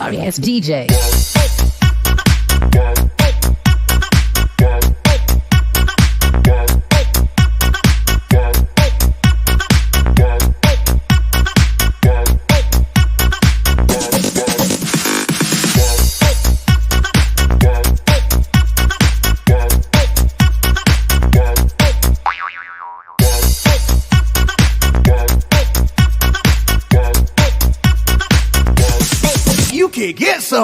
sorry ass DJ. You can get some.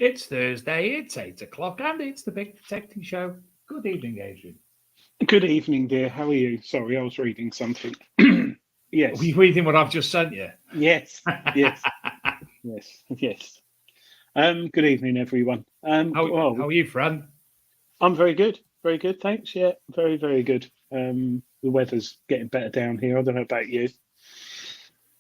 It's Thursday, it's 8 o'clock, and it's the Big Detecting Show. Good evening, Adrian. Good evening, dear. How are you? Sorry, I was reading something. Yes. Are you reading what I've just sent you? Yes. Yes. Yes. Good evening, everyone. How are you, friend? I'm very good. Very good, thanks. Yeah, very, very good. The weather's getting better down here. I don't know about you.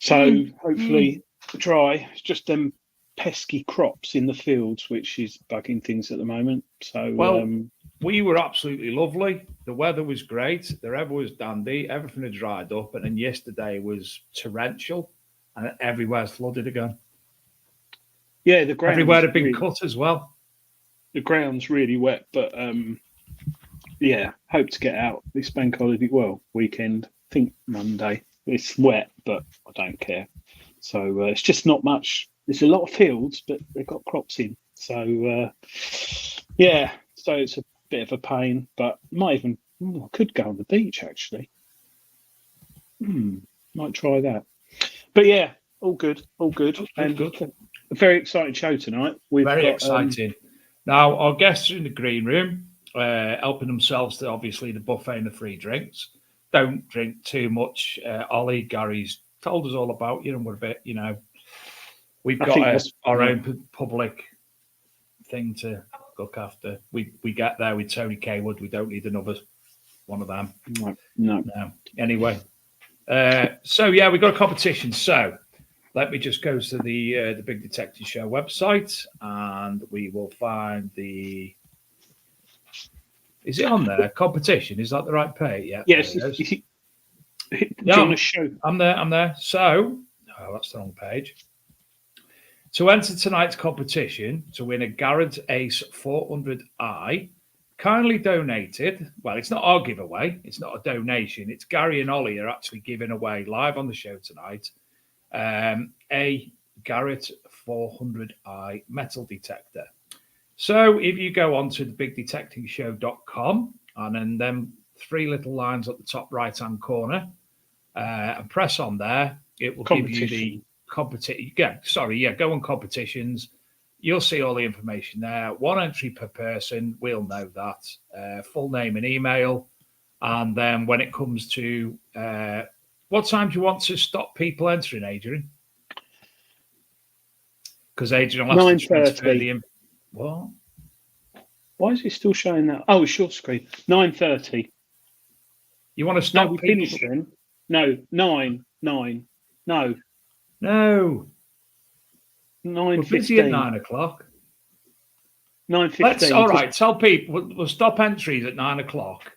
So hopefully dry. It's just them pesky crops in the fields, which is bugging things at the moment. So we were absolutely lovely. The weather was great. The weather was dandy. Everything had dried up. And then yesterday was torrential and everywhere's flooded again. Yeah, the ground everywhere had been cut as well. The ground's really wet, but yeah, hope to get out this bank holiday weekend. I think Monday. It's wet, but I don't care. So it's just not much. There's a lot of fields, but they've got crops in. So yeah, so it's a bit of a pain, but I could go on the beach actually. Might try that. But yeah, all good. Good. A very exciting show tonight. Very exciting. Now, our guests are in the green room, helping themselves to obviously the buffet and the free drinks. Don't drink too much. Ollie, Gary's told us all about you, and we're a bit, we've got our own public thing to look after. We get there with Tony Kaywood. We don't need another one of them. No. Anyway, so yeah, we got a competition. So let me just go to the Big Detective Show website, and we will find the. Is it on there? Competition? Is that the right page? Yeah. Yes. Show. I'm there. So, that's the wrong page. To enter tonight's competition to win a Garrett Ace 400i, kindly donated. Well, it's not our giveaway. It's not a donation. It's Gary and Ollie are actually giving away live on the show tonight a Garrett 400i metal detector. So if you go on to the bigdetectiveshow.com and then them three little lines at the top right-hand corner and press on there, it will give you the competition. Go on competitions. You'll see all the information there. One entry per person. We'll know that. Full name and email. And then when it comes to what time do you want to stop people entering, Adrian? Because Adrian will have to transfer the what? Why is it still showing that? Oh, it's short screen. 9:30. You want to stop we people? Finished then? No, 9. No. 9:15. We're busy at 9 o'clock. 9:15. All right, tell people we'll stop entries at 9 o'clock.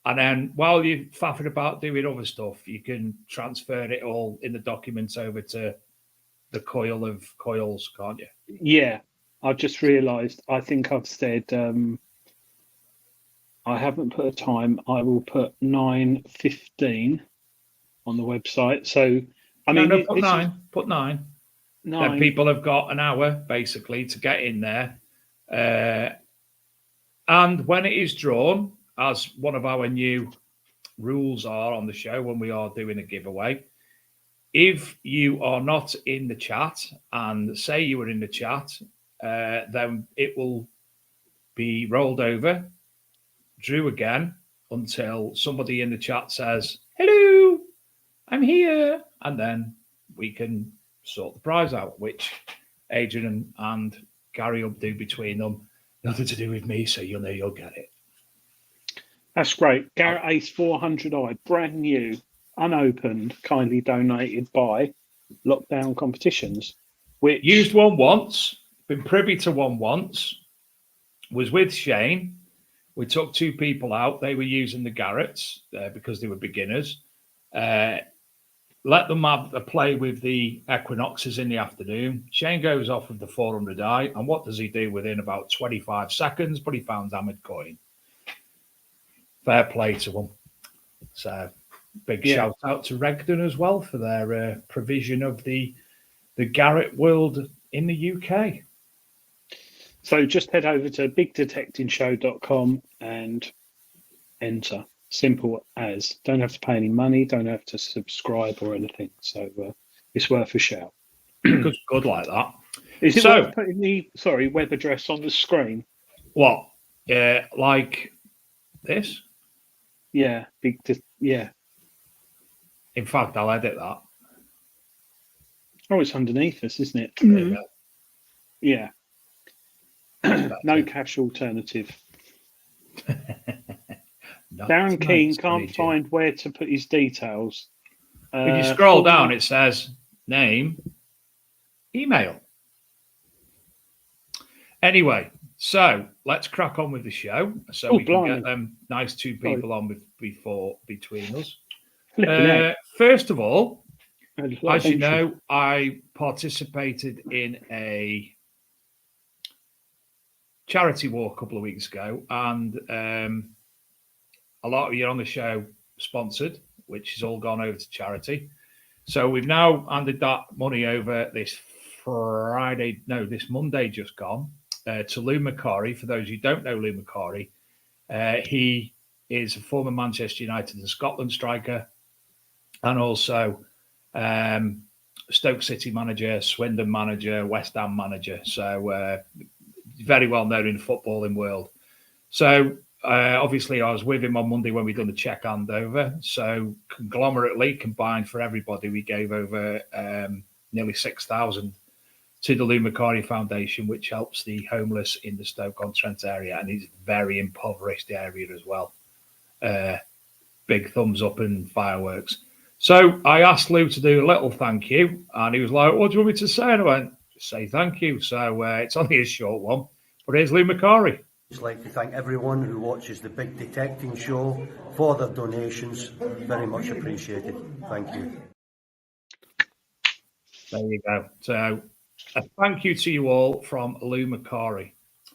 And then while you're faffing about doing other stuff, you can transfer it all in the documents over to the coil of coils, can't you? Yeah, I've just realised. I think I've said I haven't put a time. I will put 9:15 on the website. So put 9. Put 9. 9. Then people have got an hour basically to get in there, and when it is drawn, as one of our new rules are on the show when we are doing a giveaway, if you are not in the chat and say you were in the chat, then it will be rolled over, drew again until somebody in the chat says, "Hello, I'm here," and then we can sort the prize out, which Adrian and Gary will do between them. Nothing to do with me, so you'll know you'll get it. That's great. Garrett Ace 400i, brand new, unopened, kindly donated by Lockdown Competitions. Which used one once, been privy to one once, was with Shane. We took two people out. They were using the Garretts because they were beginners. Let them have a play with the Equinoxes in the afternoon. Shane goes off with the 400i, and what does he do within about 25 seconds? But he found Ahmed coin. Fair play to them. So big shout out to Regden as well for their provision of the Garrett world in the UK. So just head over to bigdetectiveshow.com and enter. Simple as. Don't have to pay any money. Don't have to subscribe or anything. So it's worth a shout. Good like that. Is it worth putting the web address on the screen? What? Like this? Yeah. Yeah. In fact, I'll edit that. Oh, it's underneath us, isn't it? Mm-hmm. Yeah. No cash alternative. Darren Keane can't find where to put his details. If you scroll down, it says name, email. Anyway, so let's crack on with the show so we can get them nice two people on between us. First of all, as you know, I participated in a charity walk a couple of weeks ago, and a lot of you on the show sponsored, which has all gone over to charity. So we've now handed that money over this Monday just gone, to Lou McCarry. For those who don't know Lou McCarry, he is a former Manchester United and Scotland striker, and also Stoke City manager, Swindon manager, West Ham manager. So very well known in the footballing world. So obviously I was with him on Monday when we done the check handover. So conglomerately combined for everybody, we gave over nearly 6,000 to the Lou McCarry Foundation, which helps the homeless in the Stoke-on-Trent area, and it's a very impoverished area as well. Big thumbs up and fireworks. So I asked Lou to do a little thank you, and he was like, "What do you want me to say?" And I went, "Just say thank you." So it's only a short one, but here's Lou McCarry. I'd like to thank everyone who watches the Big Detecting Show for their donations. Very much appreciated. Thank you. There you go. So a thank you to you all from Lou McCarry.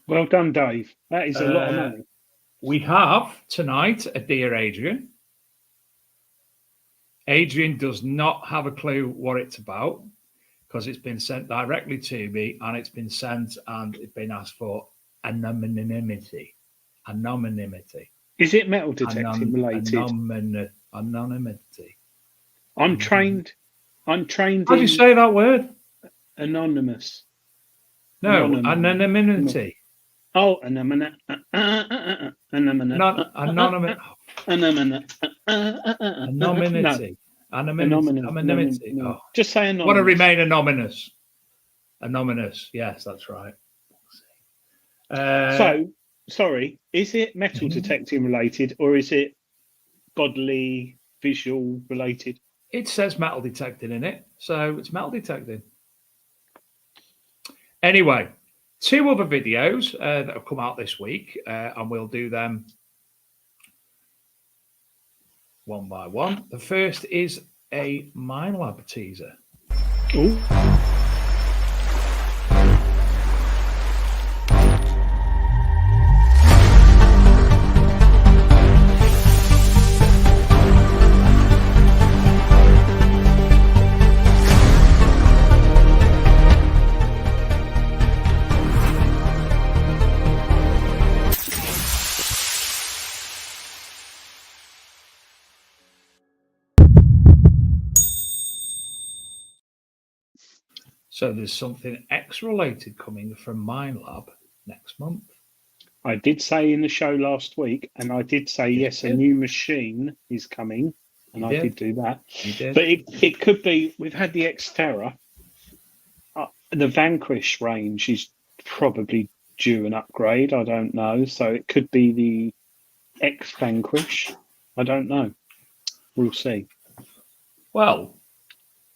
Well done, Dave. That is a lot of money. We have tonight a Dear Adrian. Adrian does not have a clue what it's about because it's been sent directly to me, and it's been sent and it's been asked for anonymity. Is it metal detecting related? Anonymity. I'm trained. How do you say that word? Anonymous. No, anonymity. Oh, anonymous. Anonymity. Anonymity. Oh. Just say anonymous. Want to remain anonymous. Anonymous. Yes, that's right. So, sorry, is it metal detecting related or is it bodily visual related? It says metal detecting in it, so it's metal detecting. Anyway, two other videos that have come out this week, and we'll do them one by one. The first is a MindLab teaser. Ooh. So there's something X-related coming from MindLab next month. I did say in the show last week, and I did say, yes, a new machine is coming, and I did do that. You did. But it could be, we've had the Xterra. The Vanquish range is probably due an upgrade. I don't know. So it could be the X Vanquish. I don't know. We'll see. Well,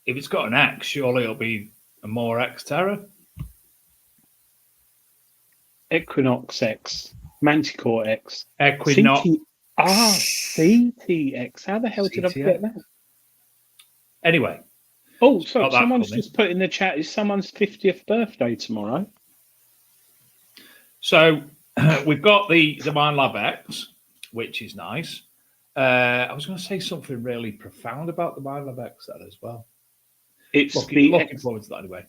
if it's got an X, surely it'll be a more Xterra. Equinox X, Manticore X, Equinox. CTX. How the hell did I forget that? Anyway. Oh, sorry. Someone's just put in the chat, is someone's 50th birthday tomorrow? So we've got the MindLab X, which is nice. I was going to say something really profound about the MindLab X then as well. It's looking forward to that anyway.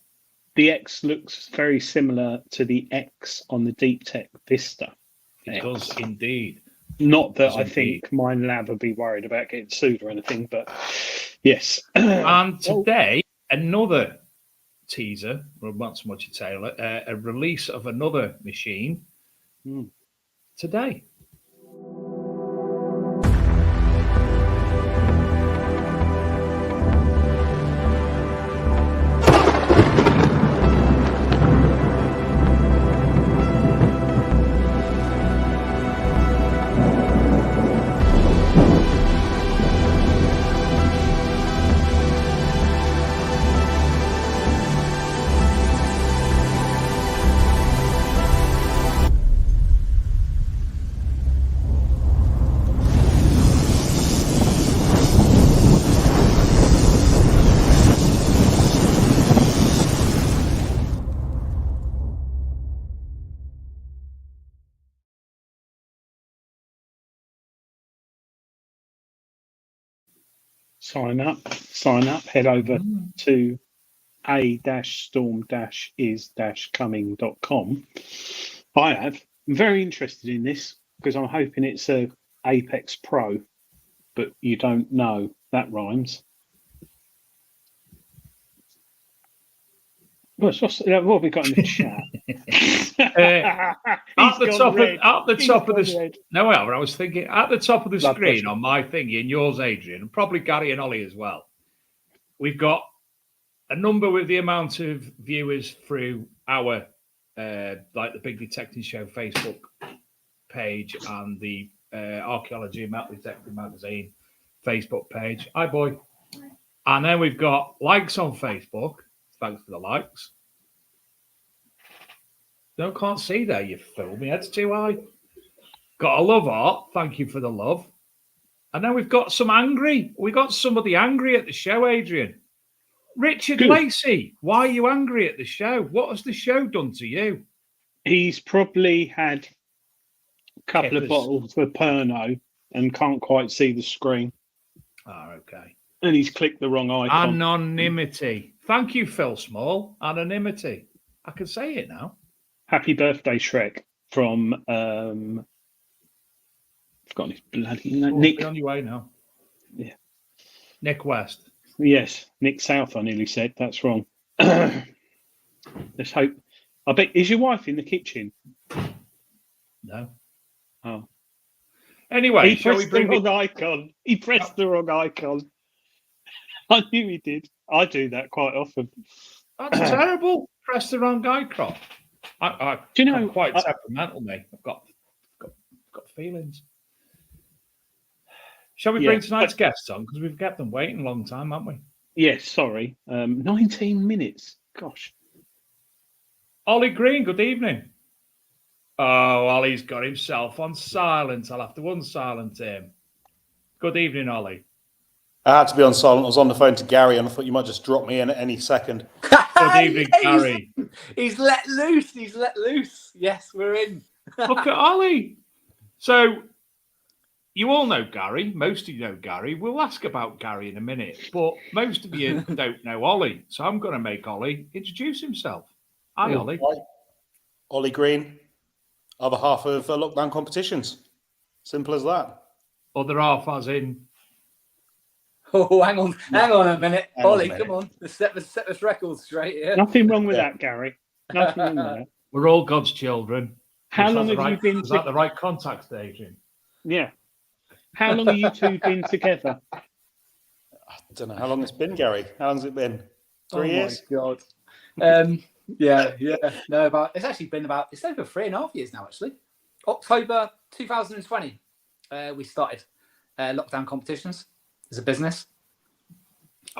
The X looks very similar to the X on the Deep Tech Vista. It does indeed. Not that I think MindLab would be worried about getting sued or anything, but yes. And today, another teaser, well, not so much a trailer, a release of another machine today. sign up. Head over to a-storm-is-coming.com. I have. I'm very interested in this because I'm hoping it's a Apex Pro, but you don't know. That rhymes. What have we got in the chat? At the top of the no, I was thinking at the top of the screen on my thingy and yours, Adrian, and probably Gary and Ollie as well. We've got a number with the amount of viewers through our like the Big Detecting Show Facebook page and the Archaeology and Metal Detecting Magazine Facebook page. Hi, boy. And then we've got likes on Facebook. Thanks for the likes. No, can't see there, you fool. My head's too high. Got a love art. Thank you for the love. And then we've got some angry. We got somebody angry at the show, Adrian. Richard Lacey, why are you angry at the show? What has the show done to you? He's probably had a couple of bottles of Pernod and can't quite see the screen. Oh, okay. And he's clicked the wrong icon. Anonymity. Thank you, Phil Small. Anonymity. I can say it now. Happy birthday, Shrek, from I've forgotten his bloody name. Nick. On your way now. Yeah. Nick West. Yes, Nick South, I nearly said. That's wrong. Let's hope. I bet, is your wife in the kitchen? No. Oh. Anyway, he pressed the wrong icon. He pressed the wrong icon. I knew he did. I do that quite often. That's terrible. Press the wrong icon. Do you know? I'm quite temperamental, mate. I've got feelings. Shall we bring tonight's guests on? Because we've kept them waiting a long time, haven't we? Yes, sorry. 19 minutes. Gosh. Ollie Green, good evening. Oh, Ollie's got himself on silent. I'll have to unsilent him. Good evening, Ollie. I had to be on silent. I was on the phone to Gary and I thought you might just drop me in at any second. Good evening, Gary. He's let loose. He's let loose. Yes, we're in. Look at Ollie. So, you all know Gary. Most of you know Gary. We'll ask about Gary in a minute. But most of you don't know Ollie. So I'm going to make Ollie introduce himself. Hi, Ollie. Hi. Ollie Green, other half of Lockdown Competitions. Simple as that. Other half as in... Oh, hang on a minute. Ollie, come on. Let's set this record straight here. Nothing wrong with that, Gary. Nothing wrong with that. We're all God's children. How long have you been... Is that the right contact, Adrian? Yeah. How long have you two been together? I don't know how long it's been, Gary. How long has it been? 3 years? Oh, my God. Yeah. No, it's actually been it's over 3.5 years now, actually. October 2020, we started Lockdown Competitions as a business.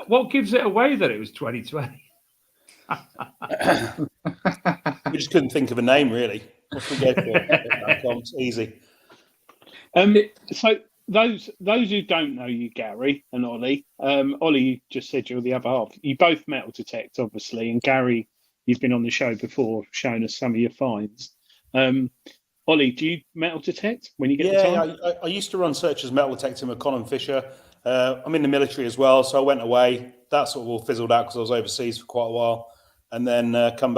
What gives it away that it was 2020? We just couldn't think of a name, really. What's we go for? It's easy. So those who don't know you, Gary and Ollie, Ollie, you just said you're the other half. You both metal detect, obviously, and Gary, you've been on the show before, showing us some of your finds. Ollie, do you metal detect when you get the time? Yeah, I used to run searches metal detecting with Colin Fisher. I'm in the military as well, so I went away. That sort of all fizzled out because I was overseas for quite a while, and then got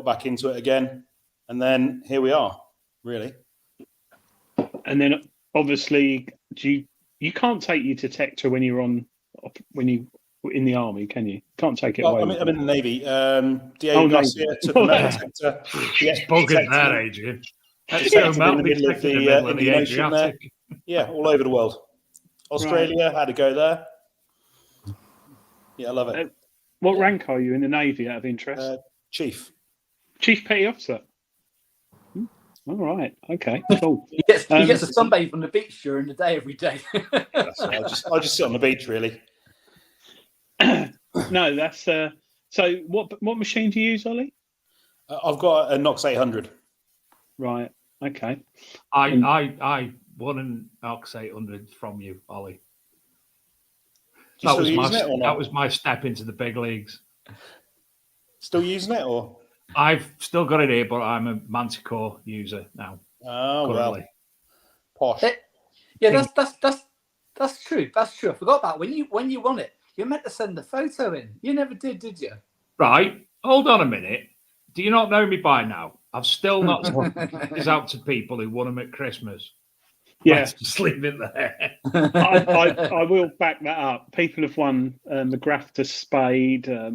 back into it again, and then here we are, really. And then obviously, you can't take your detector when you're in the army, can you? Can't take it away. I'm in the Navy. Diego Garcia took the metal detector. Yes, bugging that, Adrian. That's in the middle of the Indian Ocean there. Adriatic. Yeah, all over the world. Australia, had to go there. Yeah, I love it. What rank are you in the Navy, out of interest? Chief. Chief Petty Officer. All right. Okay. Cool. He gets a sunbathe on the beach during the day every day. I just sit on the beach, really. No, that's so. What machine do you use, Ollie? I've got a Nox 800. Right. Okay. I won an Ox 800 from you, Ollie. That was my step into the big leagues. Still using it, or? I've still got it here, but I'm a Manticore user now. Oh, currently. well. Posh. Yeah, that's That's true. That's true. I forgot that. When you won it, you're meant to send a photo in. You never did you? Right. Hold on a minute. Do you not know me by now? I've still not sent this out to people who won them at Christmas. Yeah. Let's just leave it there. I will back that up. People have won the grafter spade, a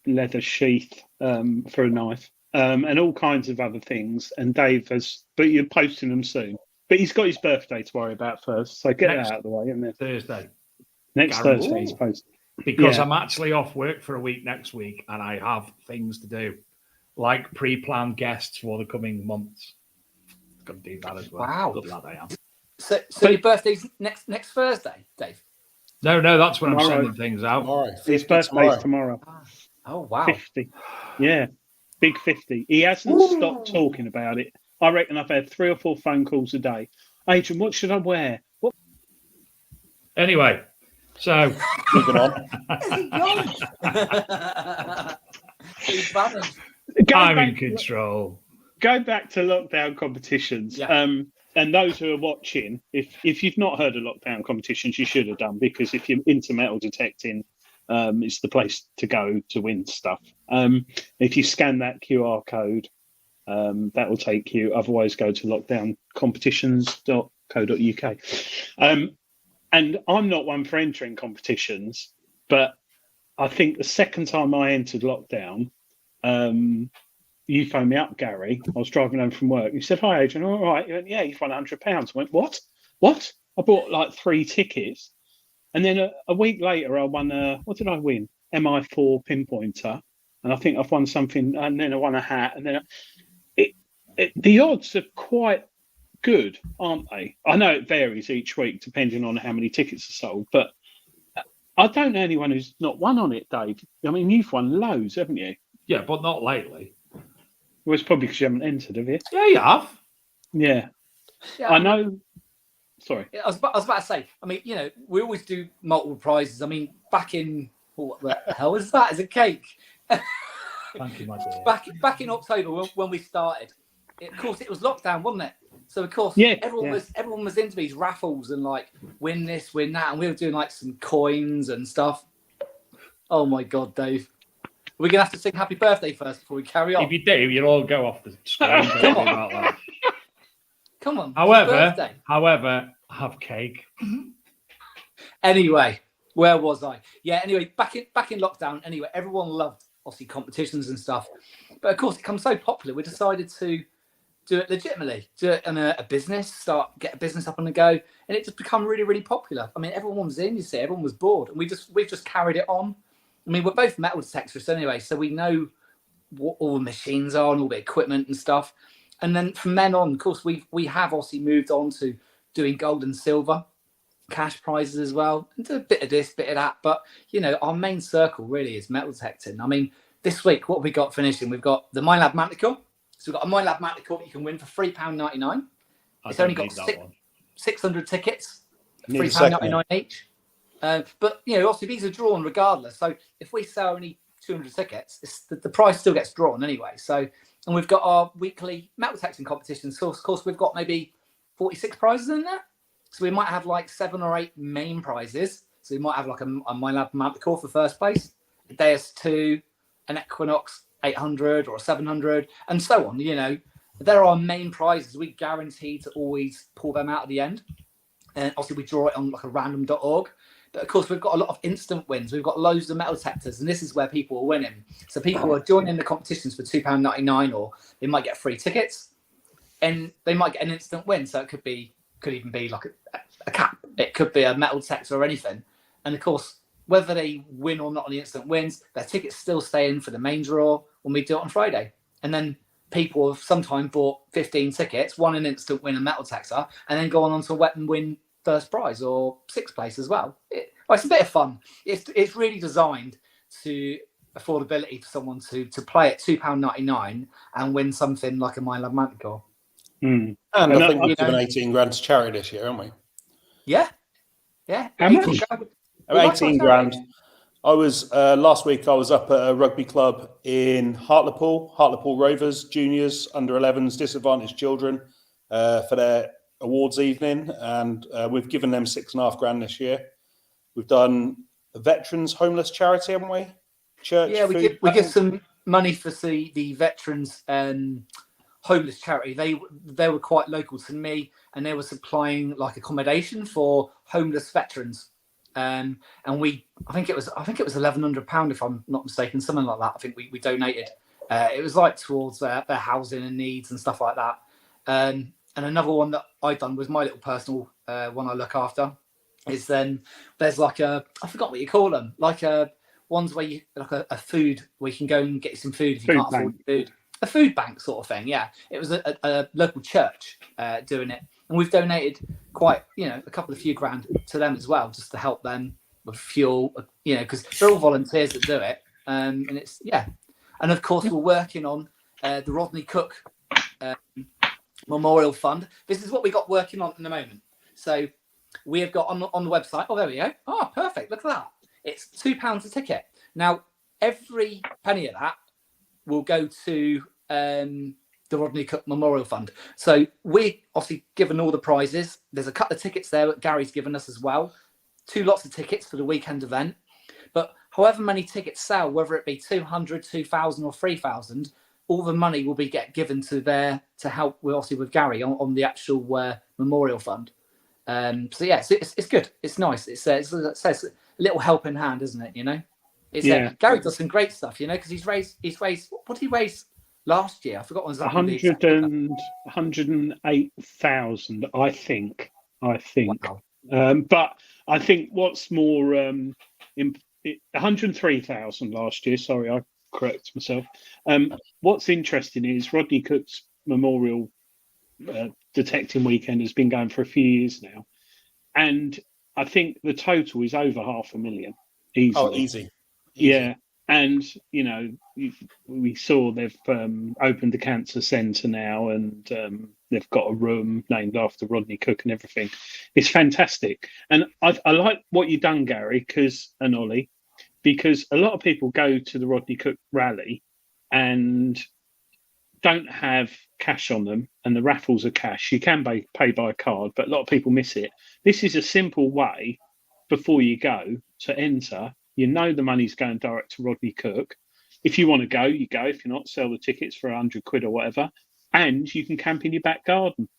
leather sheath for a knife, and all kinds of other things. And Dave has, but you're posting them soon. But he's got his birthday to worry about first, so get Next it out of the way. Isn't it? Thursday. Next Guaranteed. Thursday he's posting. Because Yeah. I'm actually off work for a week next week and I have things to do, like pre-planned guests for the coming months. Got to do that as well. Wow. Good lad I am. So your birthday's next Thursday, Dave? No, that's when I'm Tomorrow. sending things out. Tomorrow. His 50 birthday's tomorrow. Oh wow. 50. Yeah. Big 50. He hasn't stopped talking about it. I reckon I've had 3 or 4 phone calls a day. Adrian, what should I wear? What? Anyway, so Moving on. He's vanished. I'm in control. Go back to lockdown competitions. Yeah. And those who are watching, if you've not heard of lockdown competitions, you should have done, because if you're into metal detecting, it's the place to go to win stuff. If you scan that QR code, that will take you. Otherwise, go to lockdowncompetitions.co.uk. And I'm not one for entering competitions, but I think the second time I entered lockdown, you phoned me up, Gary. I was driving home from work. You said, "Hi, Adrian." All right. You went, "Yeah, you've won £100." I went, "What? What?" I bought like 3 tickets. And then a week later, I won what did I win? MI4 pinpointer. And I think I've won something. And then I won a hat. And then the odds are quite good, aren't they? I know it varies each week depending on how many tickets are sold. But I don't know anyone who's not won on it, Dave. I mean, you've won loads, haven't you? Yeah, but not lately. Well, it's probably because you haven't entered, have you? Yeah, you have. Yeah. Yeah, I know. Sorry. I was about to say. I mean, we always do multiple prizes. I mean, back in what the hell is that? Is a cake? Thank you, my dear. Back in October when we started, of course it was lockdown, wasn't it? So of course, Yeah, everyone was into these raffles and like win this, win that, and we were doing like some coins and stuff. Oh my God, Dave. We're gonna have to sing "Happy Birthday" first before we carry on. If you do, you'll all go off the screen. Don't worry about that. Come on. However, have cake. Anyway, where was I? Yeah. Anyway, back in lockdown. Anyway, everyone loved obviously competitions and stuff, but of course it becomes so popular. We decided to do it legitimately, do it in a business, get a business up on the go, and it just become really, really popular. I mean, everyone was in. You see, everyone was bored, and we've just carried it on. I mean, we're both metal detectorists anyway, so we know what all the machines are and all the equipment and stuff. And then from then on, of course, we have obviously moved on to doing gold and silver cash prizes as well, and do a bit of this, bit of that. But our main circle really is metal detecting. I mean, this week, what have we got finishing? We've got the MyLab Manticore. So we've got a MyLab Manticore that you can win for £3.99. It's only got 600 tickets, £3.99 each. But obviously these are drawn regardless. So if we sell only 200 tickets, the price still gets drawn anyway. So, and we've got our weekly metal detecting competitions. So of course we've got maybe 46 prizes in there. So we might have like 7 or 8 main prizes. So we might have like a MyLab Manticore for first place, a Deus 2, an Equinox 800 or a 700, and so on. There are main prizes. We guarantee to always pull them out at the end. And obviously we draw it on like a random.org. But of course, we've got a lot of instant wins. We've got loads of metal detectors, and this is where people are winning. So people are joining the competitions for £2.99, or they might get free tickets, and they might get an instant win. So it could even be like a cap. It could be a metal detector or anything. And of course, whether they win or not on the instant wins, their tickets still stay in for the main draw when we do it on Friday. And then people have sometimes bought 15 tickets, won an instant win, a metal detector, and then go on to win first prize or 6th place as well. It's a bit of fun. It's really designed to affordability for someone to play at £2.99 and win something like a MyLab Manticore. And I think we've given 18 grand to charity this year, haven't we? Yeah. How much? 18 grand. I was last week. I was up at a rugby club in Hartlepool Rovers, juniors, under 11s, disadvantaged children, for their awards evening, and we've given them $6,500 this year. We've done a veterans homeless charity, haven't we? Church. Yeah, we give some money for the veterans homeless charity. They were quite local to me, and they were supplying like accommodation for homeless veterans. And I think it was £1,100 if I'm not mistaken, something like that. I think we donated. It was like towards their housing and needs and stuff like that. And another one that I done was my little personal one I look after. Is there's like I forgot what you call them, like ones where you like a food where you can go and get some food if you can't afford food. A food bank sort of thing. Yeah, it was a local church doing it, and we've donated quite a few grand to them as well, just to help them with fuel. Because they're all volunteers that do it, and it's and of course we're working on the Rodney Cook Memorial Fund. This is what we got working on at the moment. So we have got on the website. Oh, there we go. Oh, perfect. Look at that. It's £2 a ticket. Now, every penny of that will go to the Rodney Cook Memorial Fund. So we obviously given all the prizes. There's a couple of tickets there that Gary's given us as well. 2 lots of tickets for the weekend event. But however many tickets sell, whether it be 200, 2,000 or 3,000, all the money will be given to help with Gary on the actual Memorial Fund. So yeah, it's good. It's nice. It's a little helping hand, isn't it? Gary does some great stuff, because he's raised. What did he raise last year? I forgot. 108,000, I think. Wow. But I think what's more, 103,000 last year. Sorry, I correct myself. What's interesting is Rodney Cook's Memorial detecting weekend has been going for a few years now, and I think the total is over 500,000 easily. Oh, easy. Yeah, and we saw they've opened the cancer centre now, and they've got a room named after Rodney Cook and everything. It's fantastic, and I like what you've done, Gary, and Ollie, because a lot of people go to the Rodney Cook rally and don't have cash on them, and the raffles are cash. You can pay by card, but a lot of people miss it. This is a simple way before you go to enter. The money's going direct to Rodney Cook. If you want to go, you go. If you're not, sell the tickets for £100 or whatever, and you can camp in your back garden.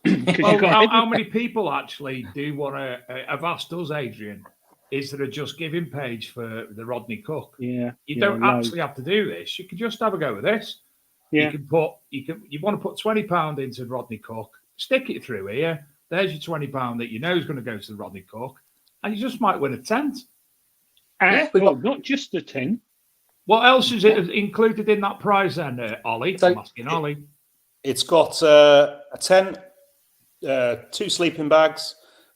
How many people actually do want to have asked us, Adrian? Is there a Just Giving page for the Rodney Cook? Yeah, you don't actually have to do this. You can just have a go with this. Yeah. You want to put £20 into Rodney Cook, stick it through here. There's your £20 that you know is going to go to the Rodney Cook, and you just might win a tent. Not just a tent. What else is it included in that prize then, Ollie? I'm asking Ollie. It's got a tent, 2 sleeping bags,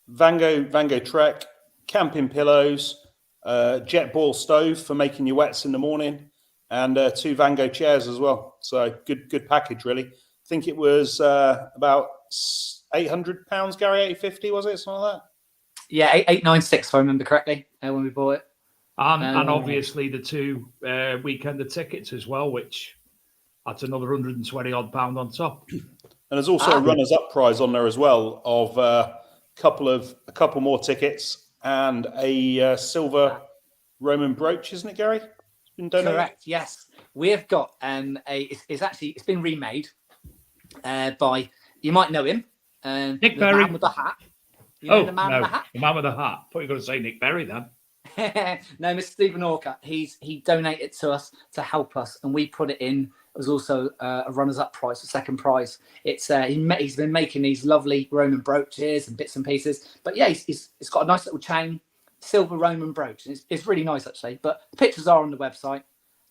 Vango Trek, camping pillows, jet ball stove for making your wets in the morning, and 2 Vango chairs as well. So good package, really. I think it was about £800, Gary, 850, was it? Something like that? Yeah, 896 if I remember correctly when we bought it. And obviously the 2 weekender tickets as well, which that's another £120 on top. And there's also a runners-up prize on there as well of a couple more tickets and a silver Roman brooch, isn't it, Gary? It's been donated. Correct. Yes, we have got it's been remade by, you might know him, Nick Berry. The man with the hat. The man with the hat. The man with the hat. I thought you were going to say Nick Berry then. No, Mr. Stephen Orker. He donated to us to help us, and we put it in. It was also a runners-up prize, a second prize. It's he's been making these lovely Roman brooches and bits and pieces. But yeah, it's got a nice little chain, silver Roman brooch. It's really nice actually. But the pictures are on the website.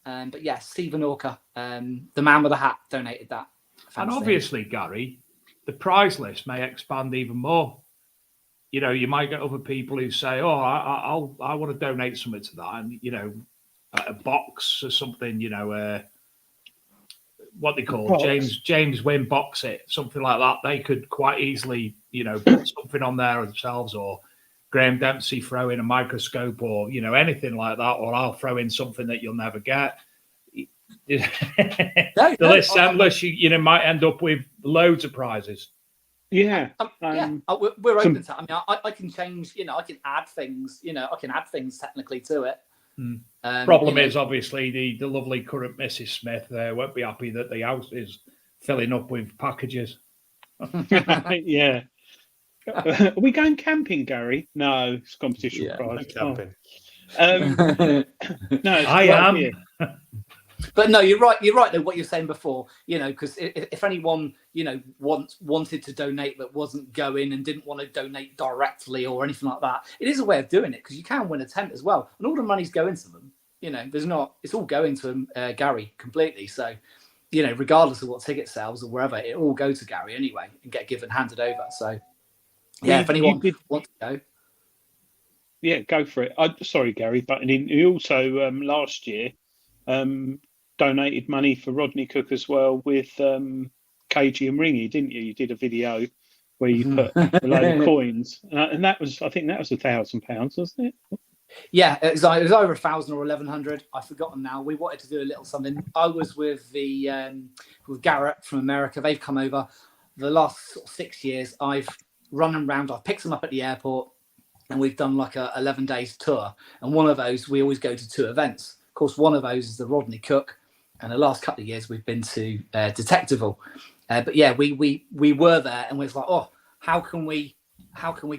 But yeah, Stephen Orker, the man with the hat, donated that. And obviously, Gary, the prize list may expand even more. You might get other people who say, "Oh, I want to donate something to that," and a box or something. What they call James Wynn box it, something like that. They could quite easily, put something on there themselves, or Graham Dempsey throw in a microscope, or anything like that, or I'll throw in something that you'll never get. The list endless. You might end up with loads of prizes. Yeah. We're open to that. I mean, I can change. I can add things. I can add things technically to it. Problem is, obviously, the lovely current Mrs. Smith won't be happy that the house is filling up with packages. Yeah. Are we going camping, Gary? No, it's competition prize. Camping. No, I am. Here. But no, you're right. You're right though. What you're saying before, because if anyone, wanted to donate but wasn't going and didn't want to donate directly or anything like that, it is a way of doing it because you can win a tent as well, and all the money's going to them. It's all going to Gary completely. So, regardless of what ticket sales or wherever, it all go to Gary anyway and get handed over. So, yeah, if anyone wants to go. Yeah, go for it. Sorry, Gary, but he also last year donated money for Rodney Cook as well with KG and Ringy, didn't you? You did a video where you put a load of coins, and I think that was £1,000, wasn't it? Yeah, it was over 1,000 or 1,100. I've forgotten now. We wanted to do a little something. I was with with Garrett from America. They've come over. The last 6 years, I've run around. I've picked them up at the airport, and we've done like a 11 days tour. And one of those, we always go to 2 events. Of course, one of those is the Rodney Cook, and the last couple of years we've been to Detectival. But yeah, we were there, and we was like, oh, how can we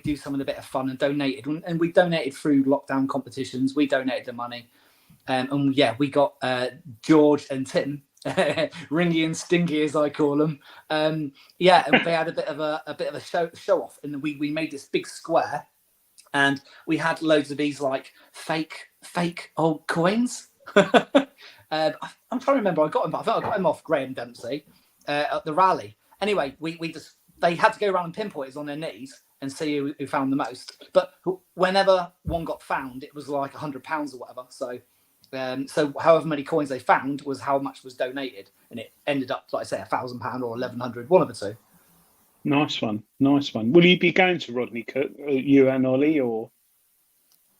do something a bit of fun and donated? And we donated through lockdown competitions. We donated the money, and yeah, we got George and Tim, Ringy and Stinky as I call them. Yeah, and they had a bit of a show off, and we made this big square, and we had loads of these like fake old coins. I'm trying to remember. I think I got them off Graham Dempsey at the rally. Anyway, they had to go around and pinpoint us on their knees and see who found the most. But whenever one got found, it was like £100 or whatever. So however many coins they found was how much was donated, and it ended up, like I say, £1,000 or 1,100, one of the two. Nice one. Will you be going to Rodney Cook, you and Ollie, or?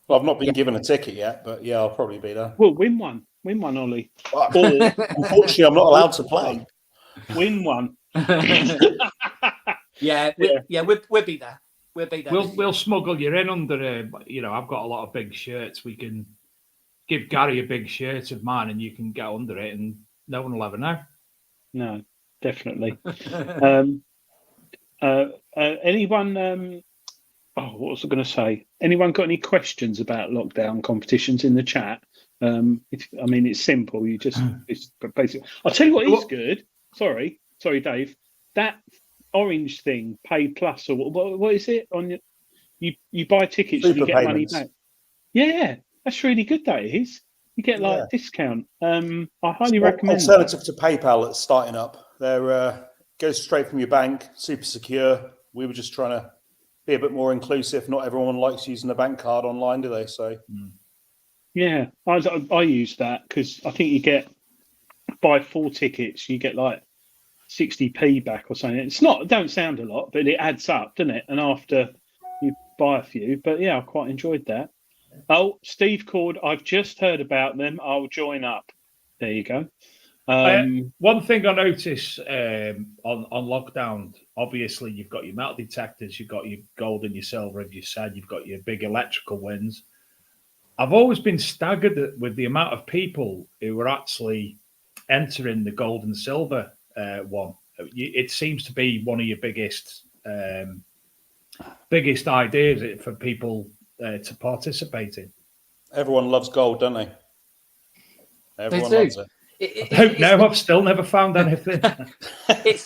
Well, I've not been given a ticket yet, but yeah, I'll probably be there. Well, win one, Ollie. Or, unfortunately, I'm not allowed to play. Win one. Yeah, we'll be there. We'll be there. We'll smuggle you in under. I've got a lot of big shirts. We can give Gary a big shirt of mine, and you can get under it, and no one will ever know. No, definitely. Anyone? What was I going to say? Anyone got any questions about lockdown competitions in the chat? It's simple. It's basically. I'll tell you what is good. Sorry, Dave. That orange thing, Pay Plus, or what is it? You buy tickets, Super you get payments. money back. Yeah, that's really good. That is. You get a discount. I highly recommend. Alternative to PayPal that's starting up. They're goes straight from your bank, super secure. We were just trying to be a bit more inclusive. Not everyone likes using a bank card online, do they? So, yeah, I use that because I think you get buy 4 tickets, you get like 60p back or something. It don't sound a lot, but it adds up, doesn't it? And after you buy a few, but yeah, I quite enjoyed that. Oh, Steve called. I've just heard about them. I'll join up. There you go. One thing I noticed on lockdown, obviously you've got your metal detectors, you've got your gold and your silver, as you said, you've got your big electrical wins. I've always been staggered with the amount of people who were actually entering the gold and silver one. It seems to be one of your biggest ideas for people to participate in. Everyone loves gold, don't they? Everyone they do. Loves it. I've still never found anything. Us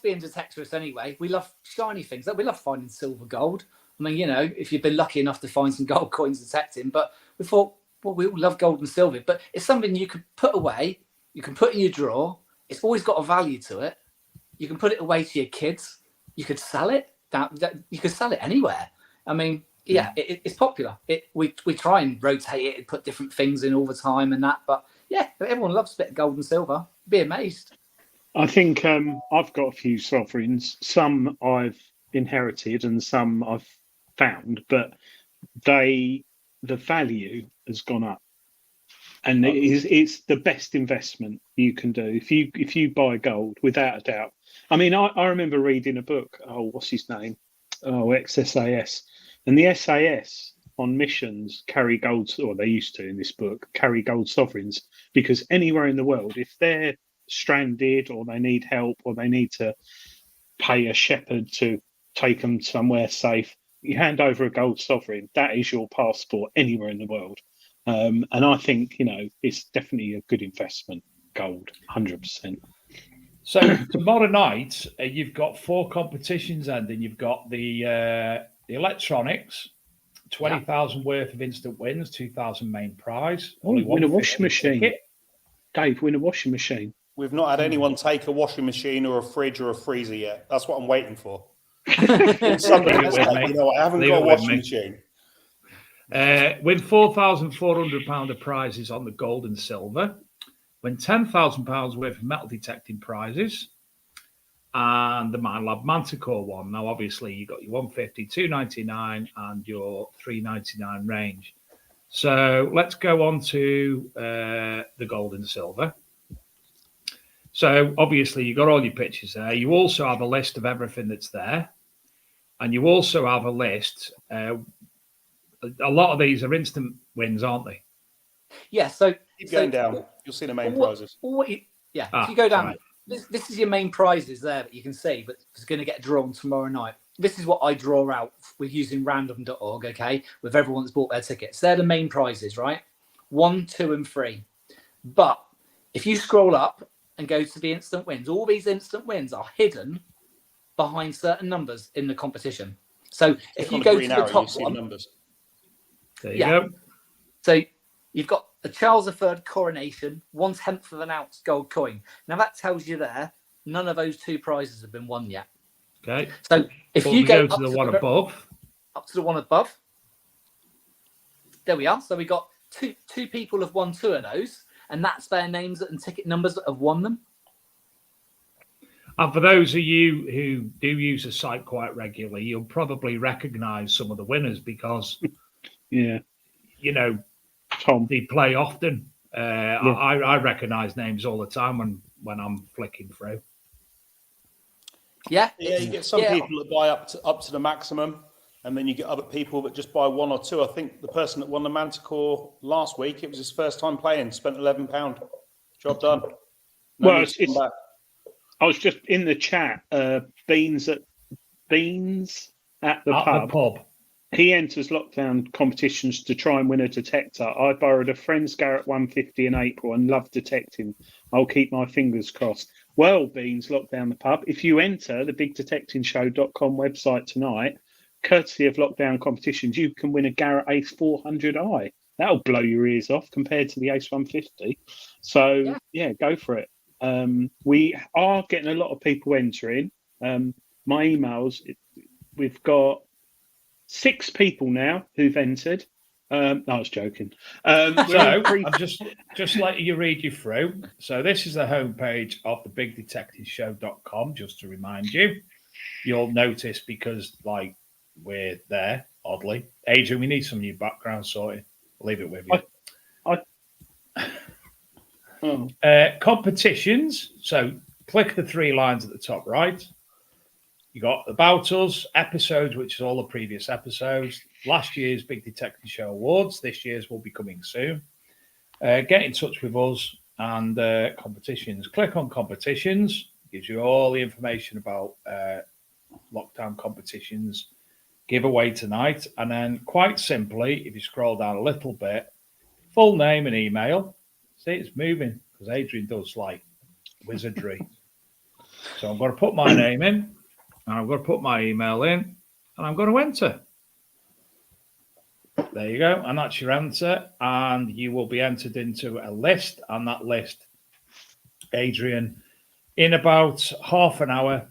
being detectorists anyway, we love shiny things. We love finding silver, gold. If you've been lucky enough to find some gold coins detecting, but we thought, well, we all love gold and silver, but it's something you could put away, you can put in your drawer. It's always got a value to it. You can put it away to your kids. You could sell it. You could sell it anywhere. It's popular. We try and rotate it and put different things in all the time and that. But yeah, everyone loves a bit of gold and silver. Be amazed. I think I've got a few sovereigns. Some I've inherited and some I've found, but the value has gone up, and it's the best investment you can do if you buy gold, without a doubt. I mean, I remember reading a book. Oh, what's his name? Oh, ex-SAS. And the SAS on missions carry gold, or they used to in this book, carry gold sovereigns, because anywhere in the world, if they're stranded or they need help or they need to pay a shepherd to take them somewhere safe, you hand over a gold sovereign. That is your passport anywhere in the world. And I think, it's definitely a good investment, gold, 100%. So tomorrow night, you've got 4 competitions ending. You've got the electronics, 20,000 worth of instant wins, 2,000 main prize. Win a 150 washing machine. ticket. Dave, win a washing machine. We've not had anyone take a washing machine or a fridge or a freezer yet. That's what I'm waiting for. Leave it with me. You know, I haven't Leave got a it with washing me. machine. Win £4,400 of prizes on the gold and silver. Win £10,000 worth of metal detecting prizes. And the MindLab Manticore one. Now, obviously, you got your 150, 299, and your 399 range. So let's go on to the gold and silver. So obviously, you got all your pictures there. You also have a list of everything that's there, and you also have a list. A lot of these are instant wins, aren't they? Yeah. So Keep going down. You'll see the main prizes. If you go down, right. this is your main prizes there that you can see, but it's going to get drawn tomorrow night. This is what I draw out with using random.org, okay, with everyone that's bought their tickets. They're the main prizes, right? 1, 2, and 3. But if you scroll up and go to the instant wins, all these instant wins are hidden behind certain numbers in the competition. So if you go to the top one, numbers. There you go. So you've got the Charles III coronation, 1/10 of an ounce gold coin. Now that tells you there, none of those 2 prizes have been won yet. Okay. So if But you we go to the one above, up to the one above, there we are. So we got two people have won 2 of those, and that's their names and ticket numbers that have won them. and for those of you who do use the site quite regularly, you'll probably recognise some of the winners because, Tom, they play often. I recognise names all the time when I'm flicking through. Yeah, you get some people that buy up to the maximum, and then you get other people that just buy 1 or 2. I think the person that won the Manticore last week, it was his first time playing, spent £11. Job done. I was just in the chat. Beans at the pub. He enters lockdown competitions to try and win a detector. I borrowed a friend's Garrett 150 in April and love detecting. I'll keep my fingers crossed. Well, Beans, Lockdown the Pub, if you enter the bigdetectingshow.com website tonight, courtesy of lockdown competitions, you can win a Garrett Ace 400i. That'll blow your ears off compared to the Ace 150. So, go for it. We are getting a lot of people entering. My emails, we've got 6 people now who've entered. No, I was joking. So I'm just letting you read you through. So this is the homepage of the bigdetectiveshow.com, just to remind you. You'll notice because we're there, oddly. Adrian, we need some new background sorting. I'll leave it with you. Competitions. So click the 3 lines at the top right. You got About Us, episodes, which is all the previous episodes. Last year's Big Detective Show Awards. This year's will be coming soon. Get in touch with us and competitions. Click on competitions. Gives you all the information about lockdown competitions. Giveaway tonight. And then quite simply, if you scroll down a little bit, full name and email. See, it's moving because Adrian does wizardry. So I'm going to put my name in. And I'm going to put my email in, and I'm going to enter. There you go. And that's your answer. And you will be entered into a list. And that list, Adrian, in about half an hour,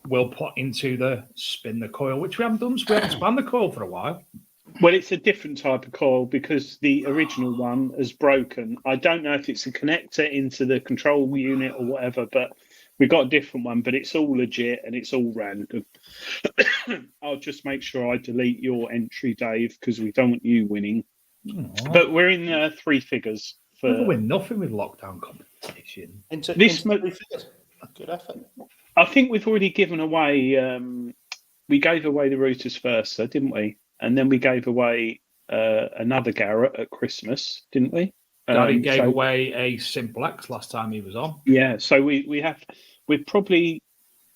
will put into the spin the coil, which we haven't done. So we haven't spun the coil for a while. Well, it's a different type of coil because the original one is broken. I don't know if it's a connector into the control unit or whatever, but we got a different one, but it's all legit and it's all random. I'll just make sure I delete your entry, Dave, because we don't want you winning. Aww. But we're in 3 figures. Never win nothing with lockdown competition. Into 3 figures. Good effort. I think we've already given away. We gave away the routers first, so didn't we? And then we gave away another Garrett at Christmas, didn't we? Gary gave away a Simple X last time he was on. Yeah, so we're probably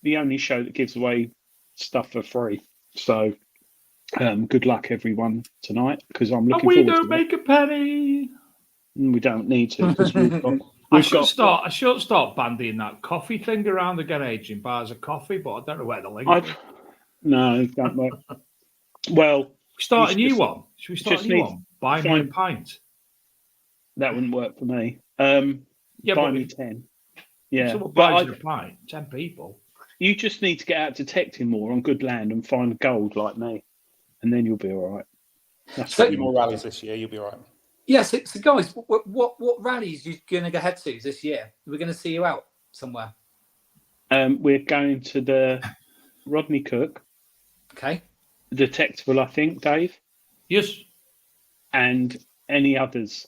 the only show that gives away stuff for free. So good luck everyone tonight, because I'm looking forward to it. We don't make a penny. We don't need to, because we've got. I should start bandying that coffee thing around again, Adrian. Bars of coffee, but I don't know where the link is. No, it don't work. Well, Start a new one. Should we start a new one? Buy me a pint. That wouldn't work for me. Yeah, buy me 10. Yeah, someone buys you a pint. 10 people. You just need to get out detecting more on good land and find gold like me, and then you'll be all right. That's so, more rallies this year. You'll be all right. Yes, yeah, so guys, what rallies are you going to go ahead to this year? We're going to see you out somewhere. We're going to the Rodney Cook. Okay. Detectable, I think, Dave. Yes. And any others.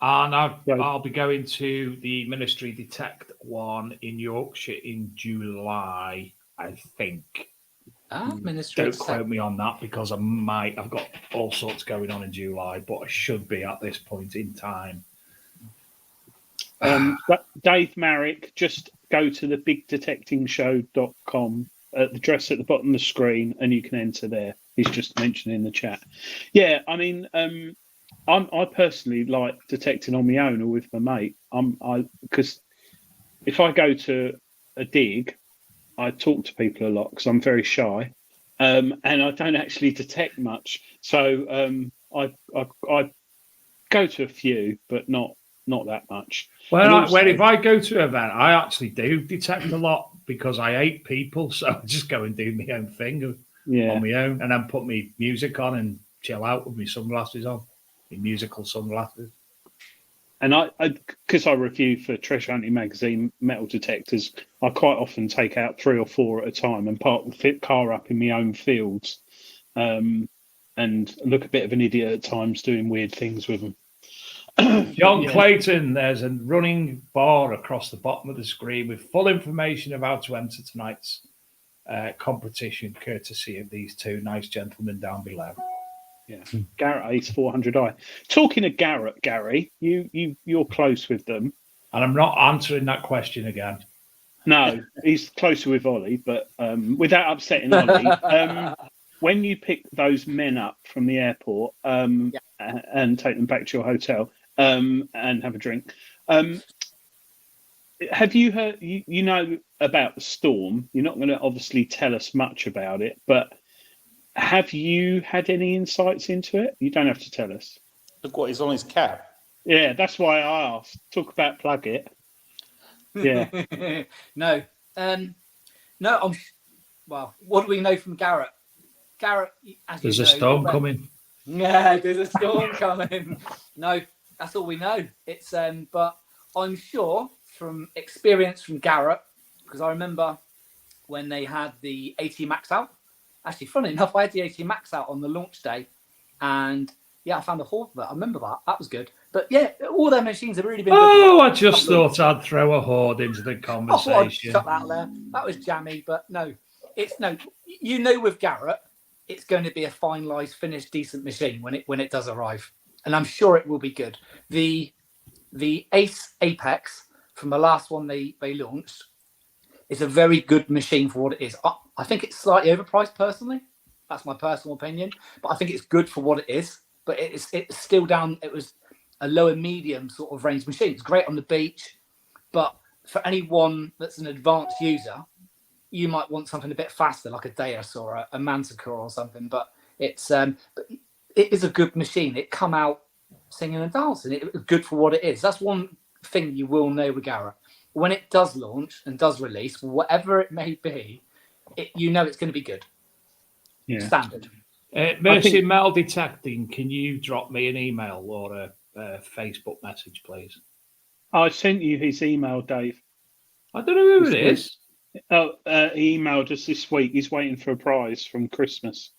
And I'll be going to the Ministry Detect one in Yorkshire in July, I think. Ministry. Don't quote me on that, because I've got all sorts going on in July, but I should be at this point in time. Dave Marrick, just go to the bigdetectingshow.com. The address at the bottom of the screen, and you can enter there. He's just mentioned in the chat. Yeah, I mean, I personally like detecting on my own or with my mate. Because if I go to a dig, I talk to people a lot because I'm very shy, and I don't actually detect much. So I go to a few, but not that much. Well, if I go to an event, I actually do detect a lot, because I hate people, so I just go and do my own thing on my own, and then put my music on and chill out with my sunglasses on, my musical sunglasses. And because I review for Treasure Hunting magazine metal detectors, I quite often take out 3 or 4 at a time and park the car up in my own fields, and look a bit of an idiot at times doing weird things with them. John Clayton, there's a running bar across the bottom of the screen with full information of how to enter tonight's competition, courtesy of these two nice gentlemen down below. Yeah, Garrett Ace 400i. Talking of Garrett, Gary, you're close with them, and I'm not answering that question again. No, he's closer with Ollie, but without upsetting Ollie, when you pick those men up from the airport and take them back to your hotel and have a drink, have you heard? You know about the storm? You're not going to obviously tell us much about it, but have you had any insights into it? You don't have to tell us. Look what is on his cab. Yeah, that's why I asked. Talk about plug it. Yeah. No. No. Well, what do we know from Garrett? Garrett, as there's you know, a storm coming. Yeah, there's a storm coming. No, that's all we know. It's but I'm sure from experience from Garrett, because I remember when they had the AT Max out. Actually, funny enough, I had the AT Max out on the launch day, and I found a horde of it. I remember that. That was good. But yeah, all their machines have really been. Oh, I just thought I'd throw a horde into the conversation. Shut that out there. That was jammy, but no, it's no. You know, with Garrett, it's going to be a finalised, finished, decent machine when it does arrive, and I'm sure it will be good. The Ace Apex from the last one they launched is a very good machine for what it is. I think it's slightly overpriced personally. That's my personal opinion, but I think it's good for what it is. But it's still down. It was a lower medium sort of range machine. It's great on the beach, but for anyone that's an advanced user, you might want something a bit faster, like a Deus or a Manticore or something. But it is a good machine. It come out singing and dancing. It was good for what it is. That's one thing you will know with Garrett. When it does launch and does release, whatever it may be, you know it's going to be good. Yeah. Standard. Mercy Metal Detecting, can you drop me an email or a Facebook message, please? I sent you his email, Dave. I don't know who it is. He emailed us this week. He's waiting for a prize from Christmas.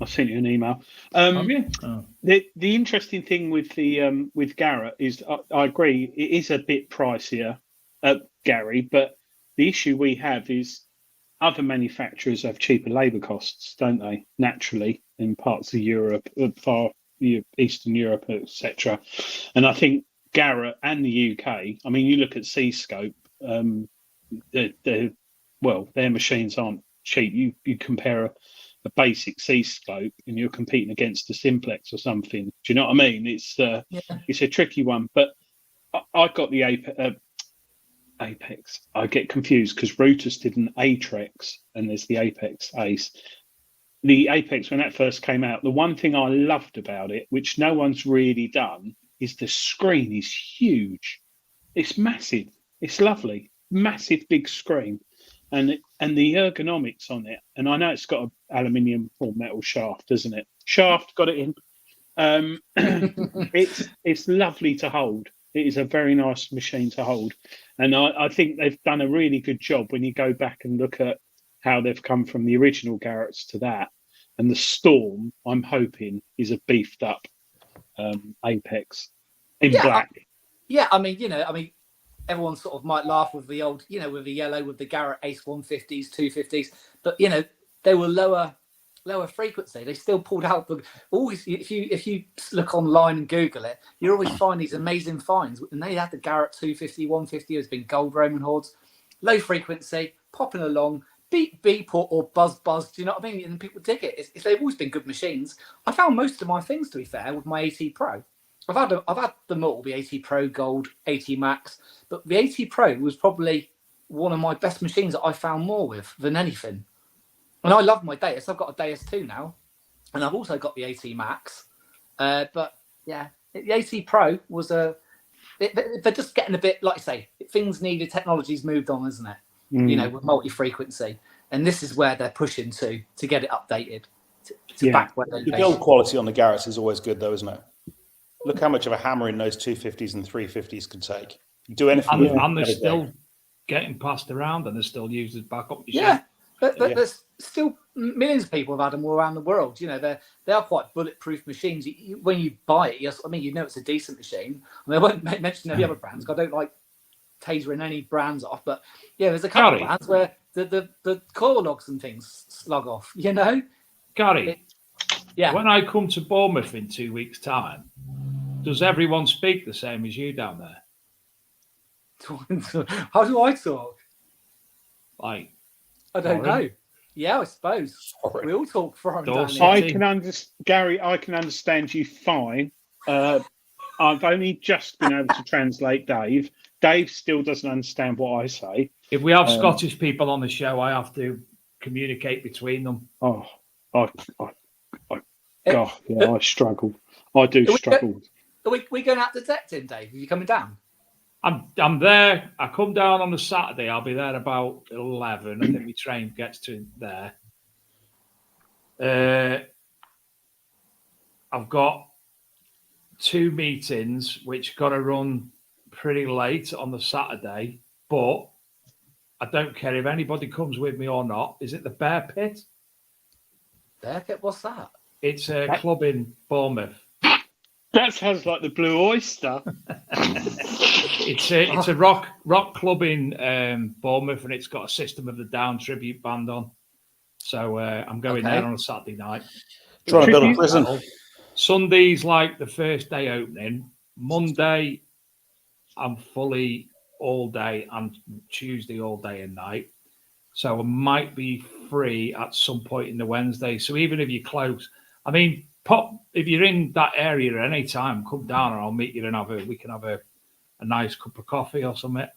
I sent you an email. The interesting thing with the with Garrett is I agree, it is a bit pricier, Gary, but the issue we have is other manufacturers have cheaper labour costs, don't they? Naturally, in parts of Europe, far Eastern Europe, etc. And I think Garrett and the UK. I mean, you look at Seascope. Their machines aren't cheap. You compare a basic Seascope, and you're competing against a Simplex or something. Do you know what I mean? It's a tricky one. But I got the Apex. I get confused because Rutus did an Atrex and there's the Apex Ace. The Apex, when that first came out, the one thing I loved about it, which no one's really done, is the screen is huge. It's massive. It's lovely. Massive big screen. And the ergonomics on it. And I know it's got an aluminium or metal shaft, doesn't it? Shaft, got it in. It's lovely to hold. It is a very nice machine to hold. And I think they've done a really good job when you go back and look at how they've come from the original Garretts to that. And the Storm, I'm hoping, is a beefed up Apex in black. I mean, everyone sort of might laugh with the old, with the yellow, with the Garrett Ace 150s, 250s, but they were lower frequency. They still pulled out always. If you look online and Google it, you always find these amazing finds. And they had the Garrett 250, 150. Has been gold Roman hordes, low frequency, popping along, beep beep or buzz buzz. Do you know what I mean? And people dig it. They've always been good machines. I found most of my things, to be fair, with my AT Pro. I've had them all, the AT Pro Gold, AT Max, but the AT Pro was probably one of my best machines that I found more with than anything. And I love my Deus. I've got a Deus 2 now, and I've also got the AT Max. But yeah, the AT Pro was they're just getting a bit, like I say, things needed, technology's moved on, isn't it? With multi-frequency, and this is where they're pushing to get it updated to back where they. The build quality on the Garretts is always good, though, isn't it? Look how much of a hammering those 250s and 350s can take. Do anything, and they're still getting passed around, and they're still used as backup machines. Yeah, but there's still millions of people have had them all around the world. They are quite bulletproof machines. When you buy it, it's a decent machine. I mean, I won't mention any other brands. I don't like tasering any brands off, but there's a couple of brands where the core logs and things slug off. Gary, when I come to Bournemouth in 2 weeks' time, does everyone speak the same as you down there? How do I talk? Like, I don't know. Yeah, I suppose. We all talk foreign down here. I can understand, Gary. I can understand you fine. I've only just been able to translate Dave. Dave still doesn't understand what I say. If we have Scottish people on the show, I have to communicate between them. I struggle. I do struggle. Are we going out detecting, Dave? Are you coming down? I'm there. I come down on the Saturday. I'll be there about 11. I think my train gets to there. I've got 2 meetings which got to run pretty late on the Saturday, but I don't care if anybody comes with me or not. Is it the Bear Pit? Bear Pit? What's that? It's a club in Bournemouth. That sounds like the Blue Oyster. It's a rock club in Bournemouth, and it's got a System of the Down tribute band on. So I'm going there on a Saturday night. Trying to build a prison. Sunday's like the first day opening. Monday, I'm fully all day, and Tuesday all day and night. So I might be free at some point in the Wednesday. So even if you're close, I mean, if you're in that area at any time, come down and I'll meet you and we can have a nice cup of coffee or something.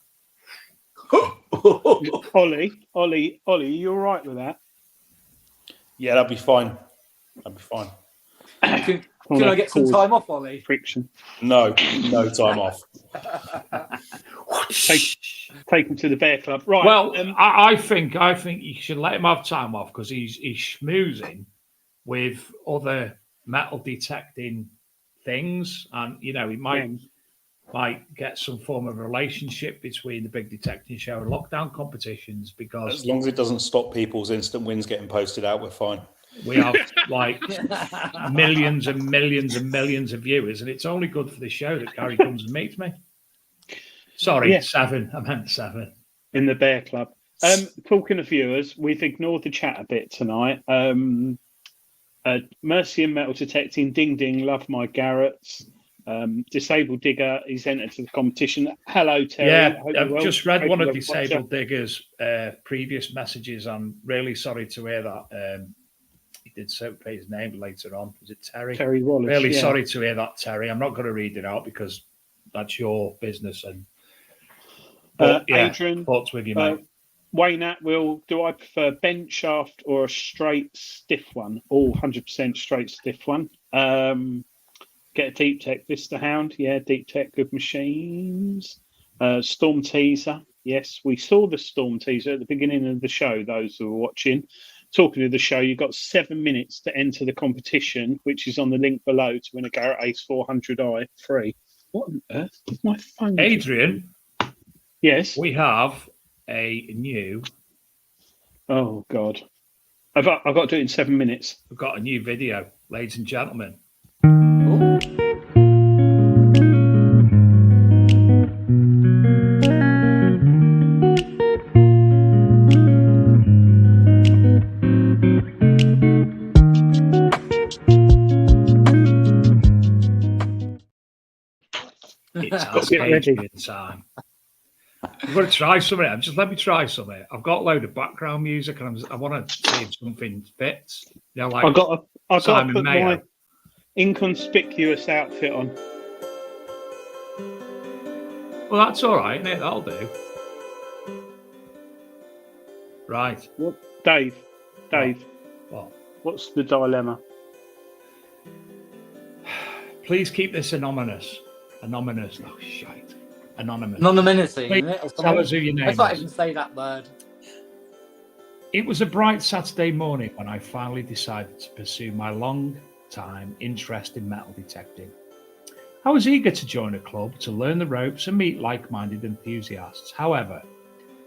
Ollie, you all right with that? Yeah, that'd be fine. Can I get some time off, Ollie? Friction. No time off. Take him to the Bear Club, right? Well, I think you should let him have time off because he's schmoozing with other metal detecting things, and he might get some form of relationship between the big detecting show and lockdown competitions, because as long as it doesn't stop people's instant wins getting posted out, we're fine. We have like millions and millions and millions of viewers, and it's only good for the show that Gary comes and meets me. Sorry, 7. I meant 7. in the Bear Club. Talking of viewers, we've ignored the chat a bit tonight. Mercy and Metal Detecting, Ding Ding, love my Garretts. Disabled Digger, he's entered to the competition. Hello, Terry. Yeah, Hope you're I've well. just read Hope one you're of well, Watcher. Disabled Digger's previous messages. I'm really sorry to hear that. He did say his name later on. Was it Terry? Terry Wallace. Really yeah. sorry to hear that, Terry. I'm not going to read it out because that's your business. And Adrian, thoughts with you, mate. Wayne Atwill, do I prefer bent shaft or a straight stiff one? All 100% straight stiff one. Get a Deep Tech Vista Hound. Yeah, Deep Tech, good machines. Storm Teaser. Yes, we saw the Storm Teaser at the beginning of the show, those who were watching. Talking of the show, you've got 7 minutes to enter the competition, which is on the link below to win a Garrett Ace 400i free. What on earth did my phone do? Adrian, Yes. we have a new. Oh, God. I've got to do it in 7 minutes. We've got a new video, ladies and gentlemen. It's got Get ready. time. I'm going to try something. Just let me try something. I've got a load of background music, and I want to see if something fits. You know, like I've got to Simon put Mayo. my inconspicuous outfit on. Well, that's all right, isn't it? That'll do. Right. Dave, What? what's the dilemma? Please keep this anonymous. Anonymous. Oh, shite. Anonymous. Anonymity. Please Isn't it? Or tell something? us who your name Let's not is. even say that word. It was a bright Saturday morning when I finally decided to pursue my long-time interest in metal detecting. I was eager to join a club to learn the ropes and meet like-minded enthusiasts. However,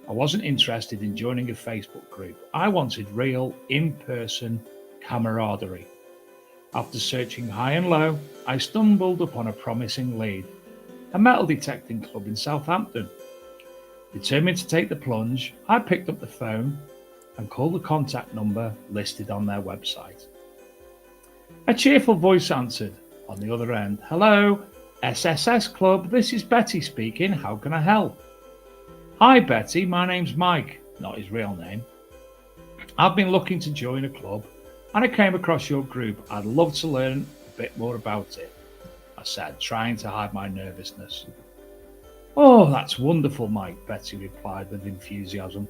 I wasn't interested in joining a Facebook group. I wanted real, in-person camaraderie. After searching high and low, I stumbled upon a promising lead, a metal detecting club in Southampton. Determined to take the plunge, I picked up the phone and called the contact number listed on their website. A cheerful voice answered on the other end. Hello, SSS Club, this is Betty speaking. How can I help? Hi Betty, my name's Mike, not his real name. I've been looking to join a club and I came across your group. I'd love to learn a bit more about it, I said, trying to hide my nervousness. Oh, that's wonderful, Mike, Betty replied with enthusiasm.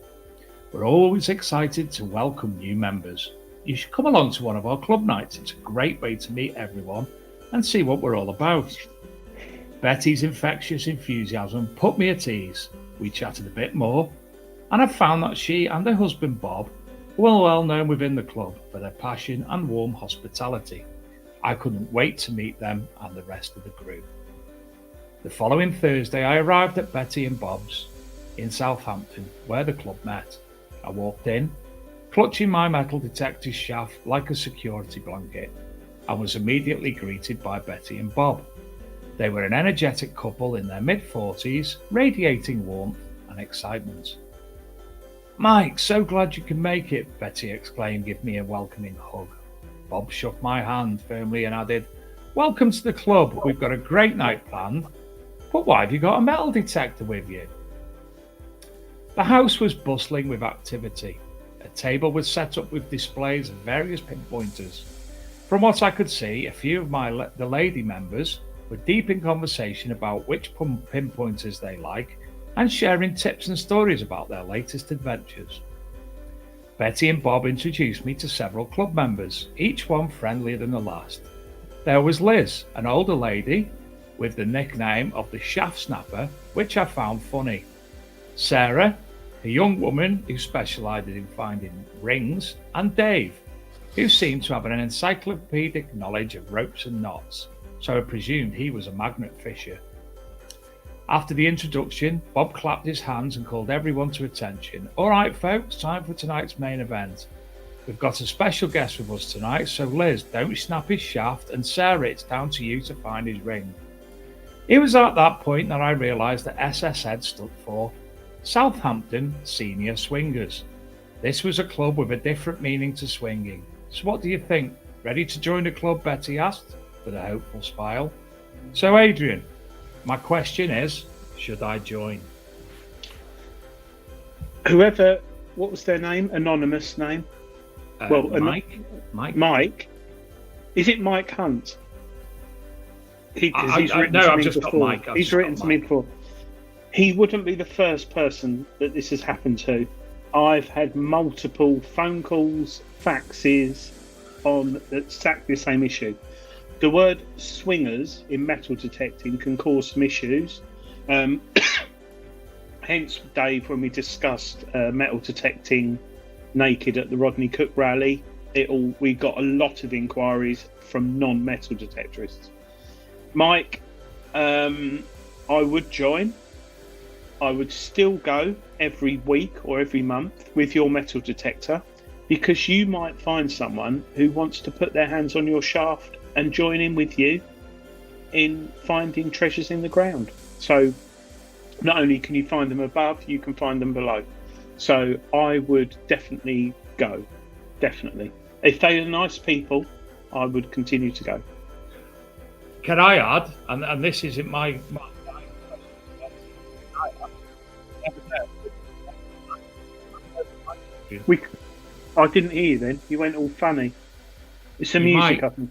We're always excited to welcome new members. You should come along to one of our club nights. It's a great way to meet everyone and see what we're all about. Betty's infectious enthusiasm put me at ease. We chatted a bit more, and I found that she and her husband Bob were well known within the club for their passion and warm hospitality. I couldn't wait to meet them and the rest of the group. The following Thursday, I arrived at Betty and Bob's in Southampton, where the club met. I walked in, clutching my metal detector shaft like a security blanket, and was immediately greeted by Betty and Bob. They were an energetic couple in their mid-40s, radiating warmth and excitement. Mike, so glad you can make it, Betty exclaimed, giving me a welcoming hug. Bob shook my hand firmly and added, Welcome to the club. We've got a great night planned. But why have you got a metal detector with you? The house was bustling with activity. A table was set up with displays of various pinpointers. From what I could see, a few of the lady members were deep in conversation about which pinpointers they like and sharing tips and stories about their latest adventures. Betty and Bob introduced me to several club members, each one friendlier than the last. There was Liz, an older lady with the nickname of the Shaft Snapper, which I found funny. Sarah, a young woman who specialised in finding rings, and Dave, who seemed to have an encyclopedic knowledge of ropes and knots, so I presumed he was a magnet fisher. After the introduction, Bob clapped his hands and called everyone to attention. All right, folks, time for tonight's main event. We've got a special guest with us tonight, so Liz, don't snap his shaft, and Sarah, it's down to you to find his ring. It was at that point that I realised that SSZ stood for Southampton Senior Swingers. This was a club with a different meaning to swinging. So what do you think? Ready to join the club, Betty asked, with a hopeful smile. So Adrian, my question is, should I join? Whoever, what was their name? Anonymous name? Mike. Mike. Is it Mike Hunt? He's written no, to I've me just before. got Mike. He's written to me before. He wouldn't be the first person that this has happened to. I've had multiple phone calls, faxes on exactly the same issue. The word swingers in metal detecting can cause some issues. Hence, Dave, when we discussed metal detecting naked at the Rodney Cook rally, we got a lot of inquiries from non-metal detectorists. Mike, I would join. I would still go every week or every month with your metal detector, because you might find someone who wants to put their hands on your shaft and join in with you in finding treasures in the ground. So not only can you find them above, you can find them below. So I would definitely go. Definitely. If they are nice people, I would continue to go. Can I add, and this isn't my I didn't hear you then. You went all funny. It's the You music. might.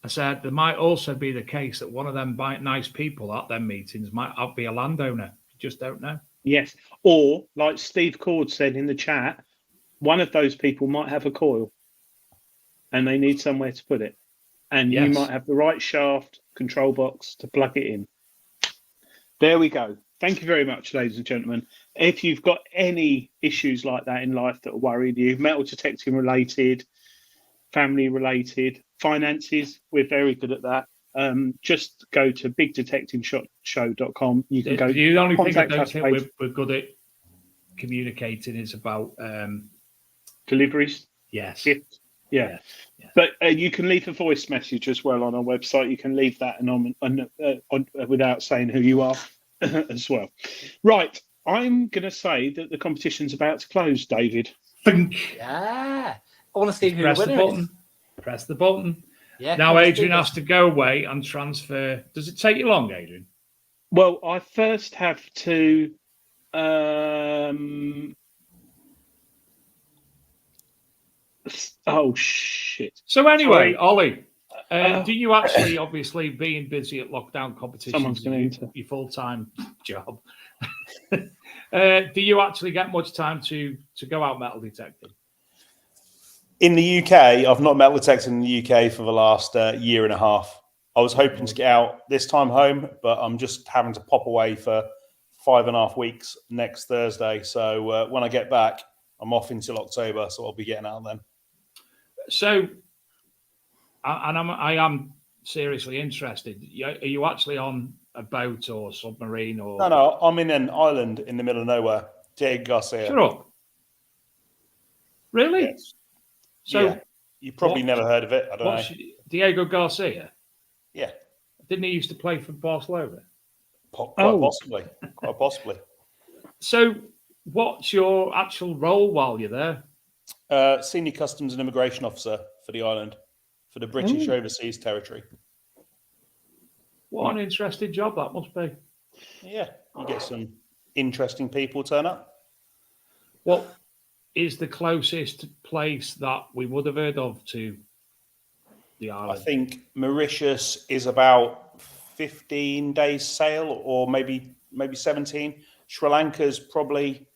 I said there might also be the case that one of them nice people at them meetings might be a landowner. You just don't know. Yes. Or, like Steve Cord said in the chat, one of those people might have a coil and they need somewhere to put it. And you might have the right shaft control box to plug it in. There we go. Thank you very much, ladies and gentlemen. If you've got any issues like that in life that are worrying you, metal detecting related, family related, finances, we're very good at that. Just go to bigdetectingshow.com. You can go. The only thing I contact don't us think page. we're good at communicating is about Deliveries. yes. Gifts. Yeah. Yes. But you can leave a voice message as well on our website. You can leave that without saying who you are as well. Right. I'm going to say that the competition's about to close, David. Yeah. I want to see who Press the the winner button. is. Press the button. Yeah. Now let's Adrian do has this. to go away and transfer. Does it take you long, Adrian? Well, I first have to. Oh shit! So anyway, Sorry. Ollie, do you actually, obviously being busy at lockdown competitions, Someone's gonna enter. your full-time job, do you actually get much time to go out metal detecting? In the UK, I've not metal detected in the UK for the last year and a half. I was hoping to get out this time home, but I'm just having to pop away for 5.5 weeks next Thursday. So when I get back, I'm off until October, so I'll be getting out then. So, I am seriously interested. Are you actually on a boat or submarine or? No, I'm in an island in the middle of nowhere. Diego Garcia. Shut up. Really? Yes. So yeah. You probably never heard of it. I don't know. Diego Garcia? Yeah. Didn't he used to play for Barcelona? Quite possibly. Quite possibly. So, what's your actual role while you're there? Senior Customs and Immigration Officer for the island, for the British Overseas Territory. What an interesting job that must be. Yeah, you get some interesting people turn up. What is the closest place that we would have heard of to the island? I think Mauritius is about 15 days sail, or maybe 17. Sri Lanka's probably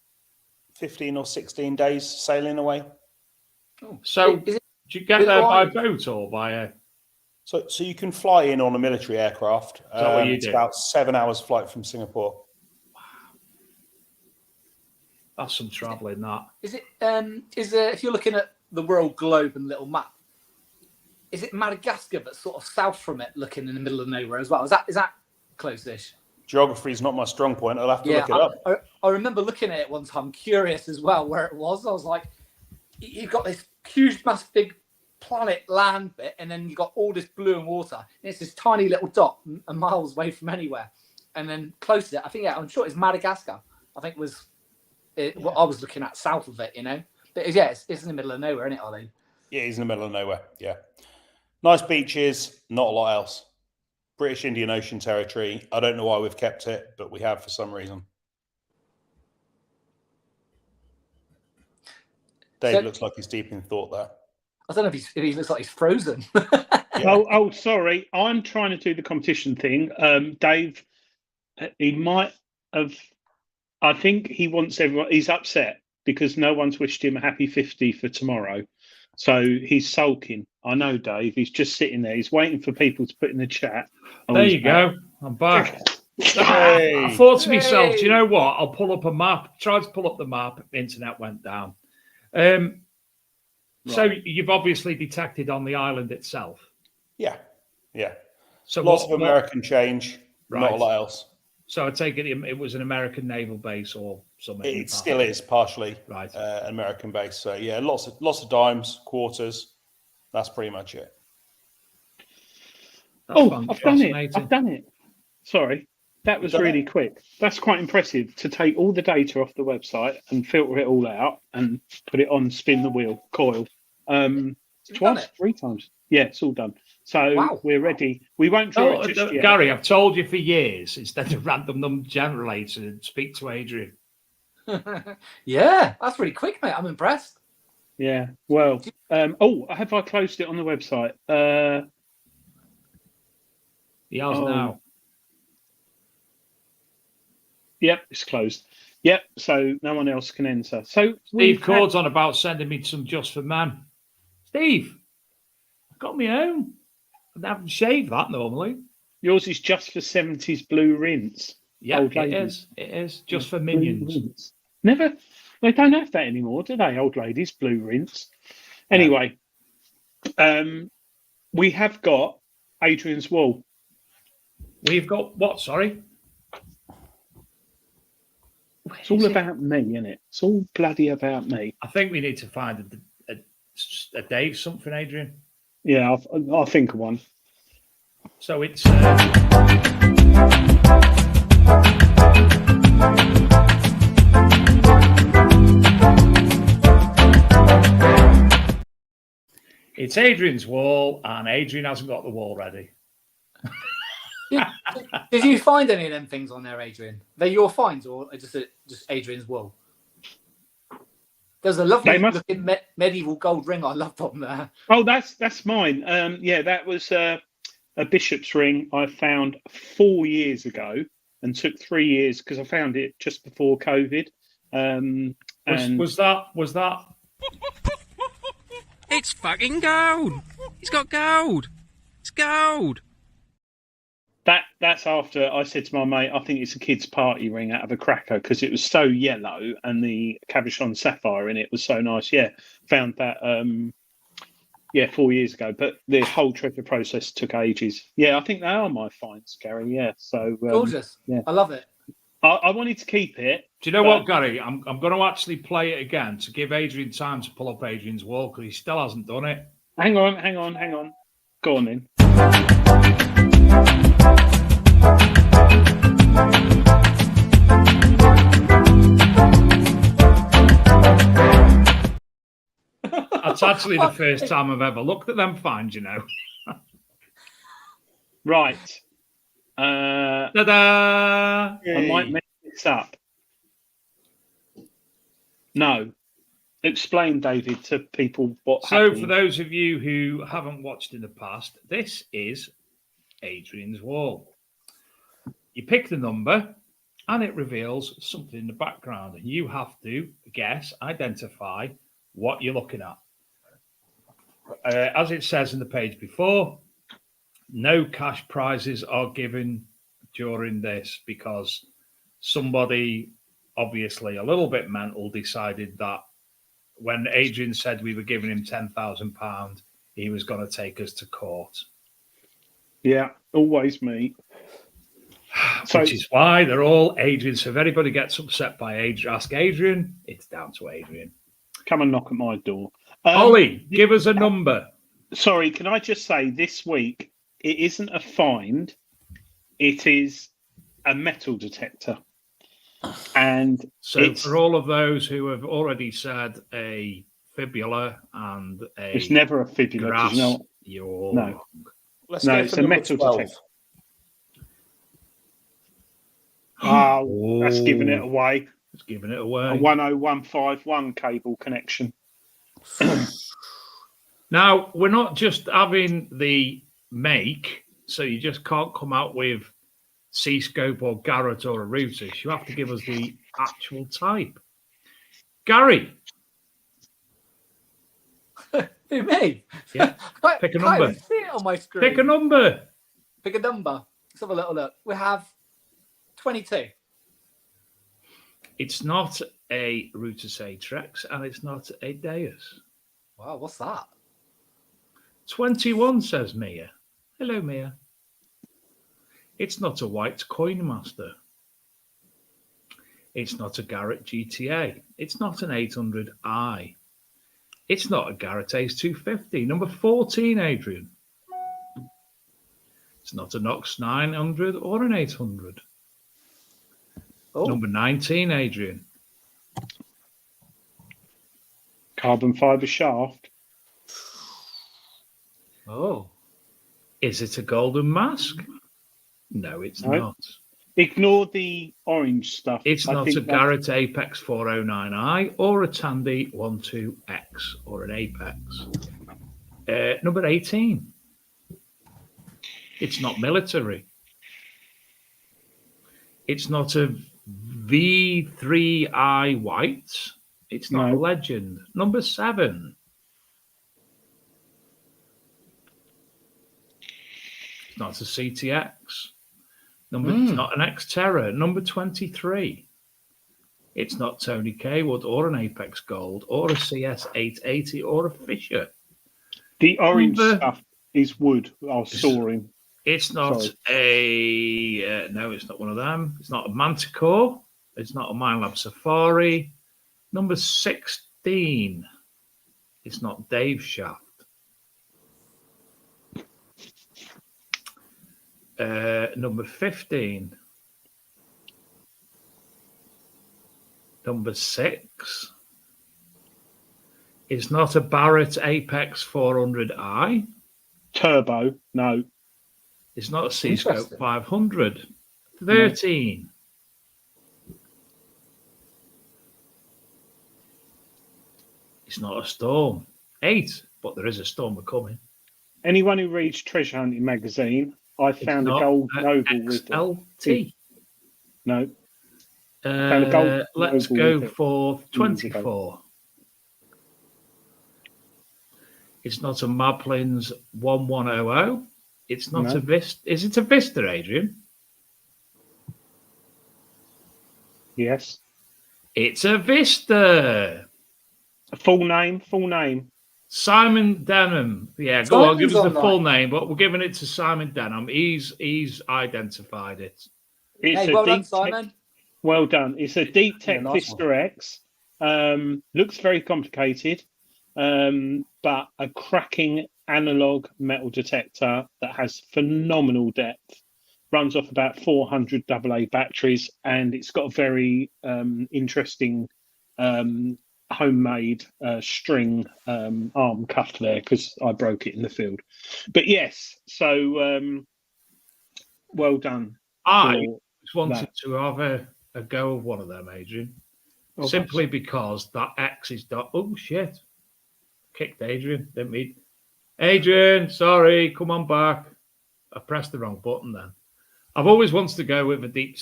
15 or 16 days sailing away. So, do you get there by boat or by a? So you can fly in on a military aircraft. Is that what you it's do? about 7 hours flight from Singapore. That's some travelling. That Is it? If you're looking at the world globe and little map, is it Madagascar but sort of south from it, looking in the middle of nowhere as well? Is that close-ish? Geography is not my strong point. I'll have to look it up. I remember looking at it one time, curious as well where it was. I was like, you've got this huge, massive, big planet land bit, and then you've got all this blue and water. And it's this tiny little dot, a miles away from anywhere. And then close to it, I think, I'm sure it's Madagascar. I think was what I was looking at south of it, you know. But yeah, it's in the middle of nowhere, isn't it, Ollie? Yeah, he's in the middle of nowhere. Yeah. Nice beaches, not a lot else. British Indian Ocean territory. I don't know why we've kept it, but we have for some reason. Dave So- looks like he's deep in thought there. I don't know if he looks like he's frozen. Oh, sorry. I'm trying to do the competition thing. Dave, he might have. I think he wants everyone. He's upset because no one's wished him a happy 50 for tomorrow. So he's sulking. I know, Dave. He's just sitting there. He's waiting for people to put in the chat. Oh, There he's you back. go. I'm back. Hey. I thought to myself, do you know what? I'll pull up a map. Tried to pull up the map. Internet went down. So you've obviously detected on the island itself. Yeah. Yeah. So Lots of American change, not a Right. lot else. So I take it was an American naval base or something. It still is partially Right. an American base. So yeah, lots of dimes, quarters. That's pretty much it. That's Oh, I've done it. fascinating. I've done it. Sorry. That was Done really quick. That's quite impressive to take all the data off the website and filter it all out and put it on spin the wheel, coil. done Twice, it? 3 times. Yeah, it's all done. So Wow. we're ready. We won't draw Oh, it just yet. Gary, I've told you for years, instead of random number generator, speak to Adrian. Yeah, that's really quick, mate. I'm impressed. Yeah. Well, have I closed it on the website? He has Oh. now. Yep, it's closed. Yep, so no one else can enter. So Steve Cord's on about sending me some Just for Men. Steve, I've got my own. I haven't shaved that normally. yours is just for 70s blue rinse. Yeah, Old it ladies. is. It is just for Blue minions. rinse. Never. They don't have that anymore, do they? Old ladies, blue rinse. Anyway, we have got Adrian's wall. We've got what? Sorry. It's all about me, isn't it? It's all bloody about me. I think we need to find a Dave something, Adrian. Yeah, I'll think of one. So it's. It's Adrian's wall, and Adrian hasn't got the wall ready. Did you find any of them things on there, Adrian? They're your finds, or just Adrian's wool? There's a lovely looking medieval gold ring I loved on there. Oh, that's mine. Yeah, that was a bishop's ring I found 4 years ago and took 3 years because I found it just before COVID. Was that? It's fucking gold. He's got gold. It's gold. That's after I said to my mate, I think it's a kid's party ring out of a cracker because it was so yellow and the cabochon sapphire in it was so nice. Yeah, found that 4 years ago. But the whole treasure process took ages. Yeah, I think they are my finds, Gary. Yeah, so Gorgeous. Yeah, I love it. I wanted to keep it. Do you know what, Gary? I'm going to actually play it again to give Adrian time to pull up Adrian's wall because he still hasn't done it. Hang on. Go on then. That's actually the first time I've ever looked at them finds, you know. Right. Ta-da! I might mess this up. No. Explain, David, to people what So, happened. for those of you who haven't watched in the past, this is Adrian's wall. You pick the number, and it reveals something in the background, and you have to identify what you're looking at. As it says in the page before, no cash prizes are given during this because somebody, obviously a little bit mental, decided that when Adrian said we were giving him £10,000, he was going to take us to court. Yeah, always me. Which is why they're all Adrian. So if anybody gets upset by Adrian, ask Adrian. It's down to Adrian. Come and knock at my door. Ollie, give us a number. Sorry, can I just say this week, it isn't a find. It is a metal detector. And So it's, for all of those who have already said a fibula and it's a never a fibula, grass, because you know, you're No. wrong. Let's No, go it's for a number metal 12. detector. Oh, that's giving it away. It's giving it A away. 10151 cable connection. Now, we're not just having the make, so you just can't come out with C-scope or Garrett or a Rutus. You have to give us the actual type. Gary, Who, me? Yeah. Pick a Can't number. even see it on my screen. pick a number. Pick a number. Let's have a little look. We have 22. It's not a Rutus Atrax and it's not a Deus. Wow, what's that? 21, says Mia. Hello, Mia. It's not a White Coin Master. It's not a Garrett GTA. It's not an 800i. It's not a Garrett Ace 250. Number 14, Adrian. It's not a Knox 900 or an 800. Oh, Number 19, Adrian. Carbon fiber shaft. oh. Is it a Golden Mask? No, it's No. not. Ignore the orange stuff. It's I not think a that's- Garrett Apex 409i or a Tandy 12X or an Apex. Number 18. It's not military. It's not a V3i white. It's not No. a legend. Number 7. It's not a CTX. It's not an Xterra. Number 23. It's not Tony Kaywood or an Apex Gold or a CS 880 or a Fisher. The orange Number- stuff is wood. I saw him. It's not no, it's not one of them. It's not a Manticore. It's not a Minelab Safari. Number 16. It's not Dave Shaft. Number 15. Number 6. It's not a Barrett Apex 400i. Turbo. No. It's not a C-Scope Interesting. 500. 13. It's not a Storm. 8. But there is a Storm coming. Anyone who reads Treasure Hunting magazine, I found a Not gold a noble with it. XLT. No. Found a gold Let's noble go with it. for 24. It's not a Maplin's 1100. It's not No. a Vista. Is it a Vista, Adrian? Yes. It's a Vista. Full name. Full name. Simon Denham. Yeah, go on, give us the Simon's on full name, but we're giving it to Simon Denham. He's identified it. It's Hey, a well done, deep Simon. Well done. It's a deep tech nice Vista X. Looks very complicated, but a cracking analog metal detector that has phenomenal depth. Runs off about 400 AA batteries, and it's got a very interesting homemade string arm cuff there because I broke it in the field. But yes, so well done. I for just wanted that. to have a go of one of them, Adrian. Oh, Simply because that X is dot. Oh shit! Kicked Adrian. Didn't mean. Adrian, sorry. Come on back. I pressed the wrong button then. I've always wanted to go with a deep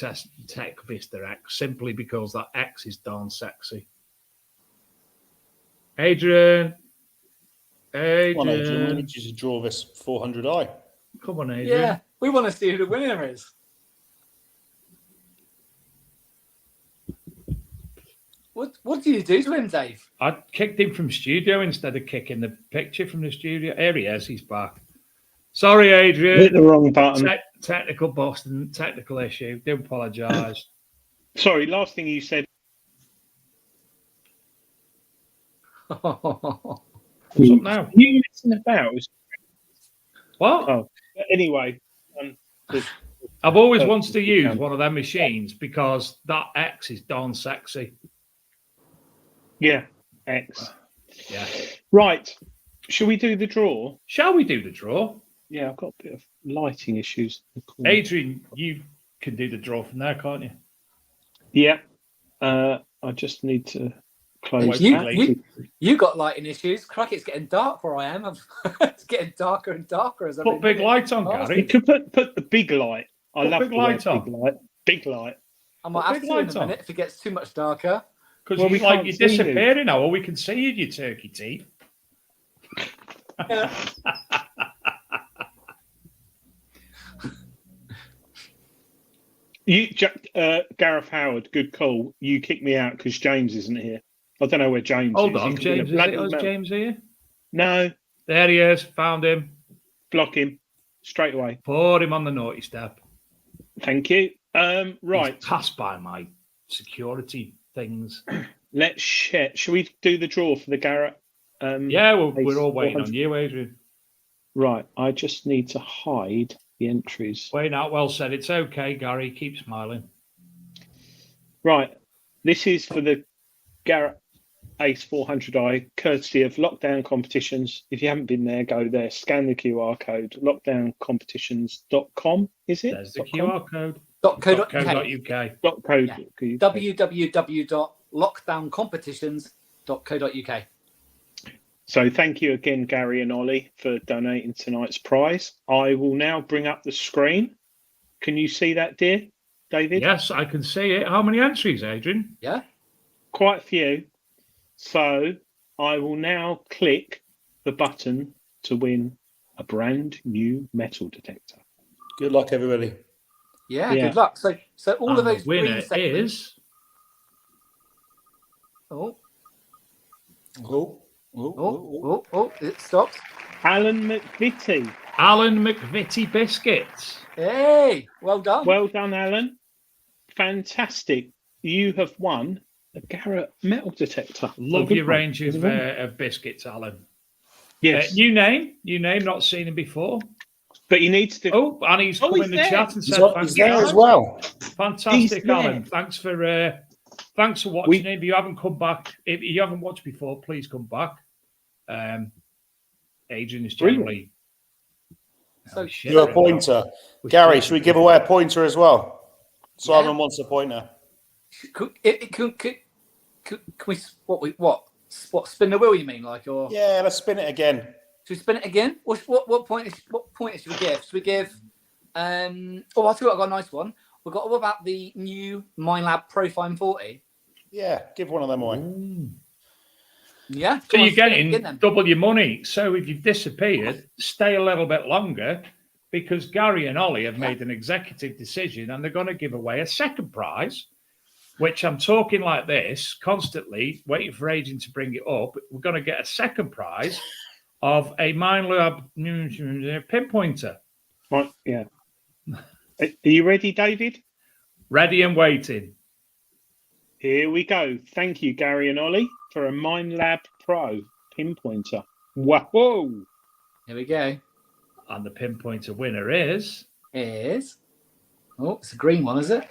tech Vista X simply because that X is darn sexy. Adrian. Come on, Adrian. We Adrian. need you to draw this 400i. Come on, Adrian. Yeah, we want to see who the winner is. What do you do to him, Dave? I kicked him from studio instead of kicking the picture from the studio. Here he is. He's back. Sorry, Adrian. Hit the wrong button. Technical Boston, technical issue. Do apologise. Sorry, last thing you said. What's up now? You listen about. What? Oh, anyway, I've always wanted to use one of them machines because that X is darn sexy. Yeah, X. Yeah. Right. Shall we do the draw? Shall we do the draw? Yeah, I've got a bit of lighting issues. Adrian, you can do the draw from there, can't you? Yeah. I just need to close You, that. you got lighting issues. Crack, it's getting dark where I am. It's getting darker and darker as I Put big lights on, You Gary. could put the big light. I Put love big the light word on. big light. Big light. I might Put have big to in lights a on. minute if it gets too much darker. Because Well, we you're can't see you. disappearing now. All we can see you, you turkey teeth. Yeah. Gareth Howard, good call. You kicked me out because James isn't here. I don't know where James Hold is. on, He could be in a James. bloody Is melt. James here? No, There he is. Found him. block him straight away. Put him on the naughty step. Thank you. Right, He's passed by my security things. let's share. Shall we do the draw for the Garrett? Yeah, we're all waiting 400. on you, Adrian. Right, I just need to hide the entries. Wayne Outwell said it's okay, Gary. Keep smiling. Right, this is for the Garrett Ace 400i, courtesy of Lockdown Competitions. If you haven't been there, go there, scan the QR code, lockdowncompetitions.com, is it? There's the .com? QR code. .co.uk. .co.uk. .co.uk. Yeah. www.lockdowncompetitions.co.uk. So thank you again, Gary and Ollie, for donating tonight's prize. I will now bring up the screen. Can you see that, dear David? Yes, I can see it. How many entries, Adrian? Yeah. Quite a few. So I will now click the button to win a brand new metal detector. Good luck, everybody. Yeah, Yeah. good luck. So all And of those the winner green segments. is Oh, it stopped. Alan McVitie. Alan McVitie Biscuits. Hey, well done. Well done, Alan. Fantastic. You have won a Garrett metal detector. Love A good your one. range of biscuits, Alan. Yes. New name, not seen him before. But he needs to. Oh, and he's come he's in the there. chat and He's, said, he's there as well. Fantastic, He's there. Alan. Thanks for watching. If you haven't come back, if you haven't watched before, please come back. Adrian is generally. So- Oh, shit, You're a pointer. Gary, should we give away a pointer as well? Simon wants a pointer. Can we what spin the wheel? You mean like or Yeah, let's spin it again. should we spin it again? What point should we give? Should we give? I got a nice one. We've got all about the new MindLab Profine 40. Yeah, give one of them away. Yeah. So Come on, you're spin it getting again then. double your money. So if you've disappeared, stay a little bit longer because Gary and Ollie have made an executive decision and they're going to give away a second prize, which I'm talking like this constantly, waiting for Adrian to bring it up. We're going to get a second prize of a MindLab pinpointer. Right, yeah. Are you ready, David? Ready and waiting. Here we go. Thank you, Gary and Ollie, for a MindLab Pro pinpointer. Whoa! Here we go. And the pinpointer winner is It's a green one, is it?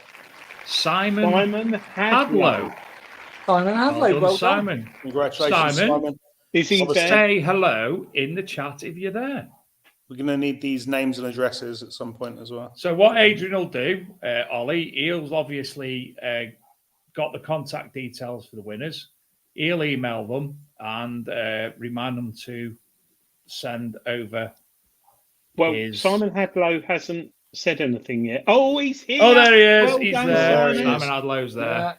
Simon Hadlow. Hadlow. Simon Hadlow. Well done, Well done. Simon. Congratulations, Simon. Simon. Is he Obviously. there? Say hello in the chat if you're there. We're going to need these names and addresses at some point as well. So what Adrian will do, Ollie, he'll obviously got the contact details for the winners. He'll email them and remind them to send over. Well, His- Simon Hadlow hasn't said anything yet. Oh, he's here. Oh, there he is. Well He's done, there. Simon. Simon Hadlow's there. Yeah.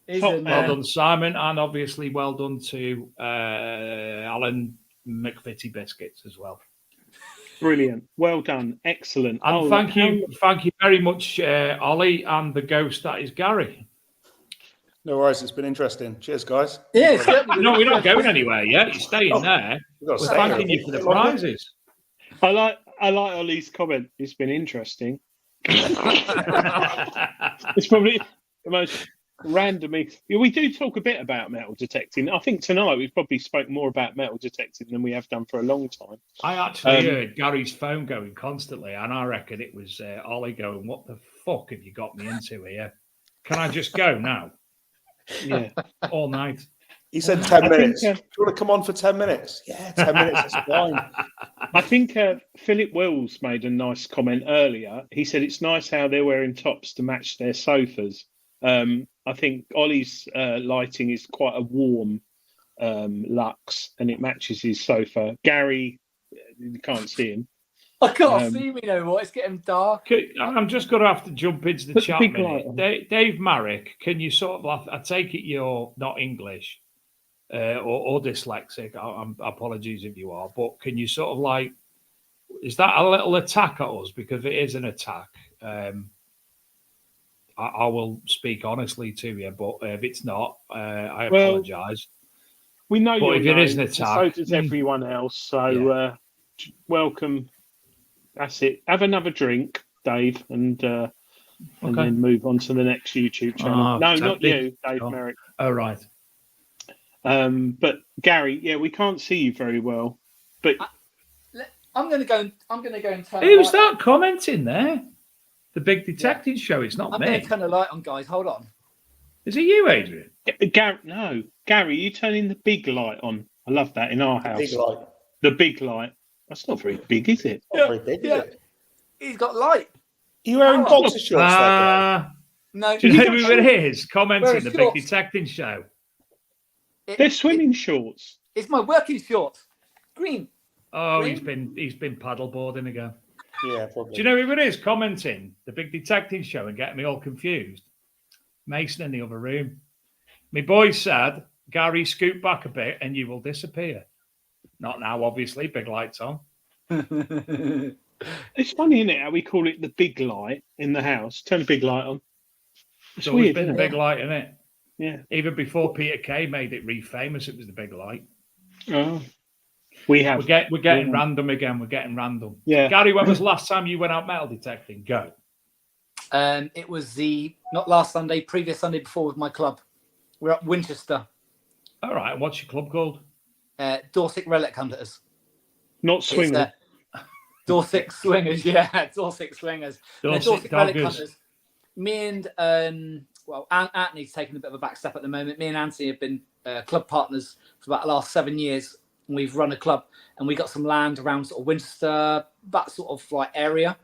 He's Top in Well there. done, Simon, and obviously well done to Alan McVitie Biscuits as well. Brilliant. Well done. Excellent. And thank you very much, Ollie, and the ghost that is Gary. No worries, it's been interesting. Cheers, guys. Yeah, it's certainly No, we're not going anywhere yet. You're staying there. We've got to We're stay thanking here. you for the prizes. I like Ollie's comment. It's been interesting. It's probably the most randomly. Yeah, we do talk a bit about metal detecting. I think tonight we've probably spoke more about metal detecting than we have done for a long time. I actually heard Gary's phone going constantly, and I reckon it was Ollie going, "What the fuck have you got me into here? Can I just go now?" Yeah, all night. He said 10 minutes. think, Do you want to come on for 10 minutes? Yeah, 10 minutes is fine. I think Philip Wills made a nice comment earlier. He said it's nice how they're wearing tops to match their sofas. I think Ollie's lighting is quite a warm lux, and it matches his sofa. Gary, you can't see him. I can't see me no more. It's getting dark. I'm just going to have to jump into the Put the chat big minute. light on. Dave Marrick, can you sort of, I take it you're not English or dyslexic. Apologies if you are, but can you sort of like, is that a little attack at us? Because it is an attack. I will speak honestly to you, but if it's not, I apologise. We know But your if it name, is an and attack, so does everyone else. So welcome. That's it. Have another drink, Dave, and then move on to the next YouTube channel. No, not you, Dave Merrick. Oh, right. But Gary, yeah, we can't see you very well. But I'm going to go and turn. Who's that commenting there? The Big Detecting Show. It's not I'm me. going to turn the light on, guys. Hold on. Is it you, Adrian? Gary, you turning the big light on. I love that in our house. Big light. The big light. That's not very big, is it? Not very big, is it? He's got light. Are you wearing boxer shorts? No. Do you know who it is? Commenting Wearing the Big shorts. Detecting Show. They're swimming shorts. It's my working shorts. Green. Oh, Green. he's been paddleboarding again. Yeah, probably. Do you know who it is commenting the Big Detecting Show and getting me all confused? Mason in the other room. My boy said, "Gary, scoot back a bit and you will disappear." Not now, obviously. Big lights on. It's funny, isn't it, how we call it the big light in the house. Turn the big light on. It's always been the big light, isn't it? Yeah. Even before Peter Kay made it famous, it was the big light. Oh. We're getting random again. We're getting random. Yeah. Gary, when was the last time you went out metal detecting? Go. It was not last Sunday, previous Sunday before with my club. We're at Winchester. All right. What's your club called? Dorset Relic Hunters. Not swingers. Dorset Swingers, yeah. Dorset Swingers. Dorset Relic Doggers. Hunters. Me and, Anthony's taking a bit of a back step at the moment. Me and Anthony have been club partners for about the last 7 years. And we've run a club and we got some land around sort of Winchester, that sort of like area.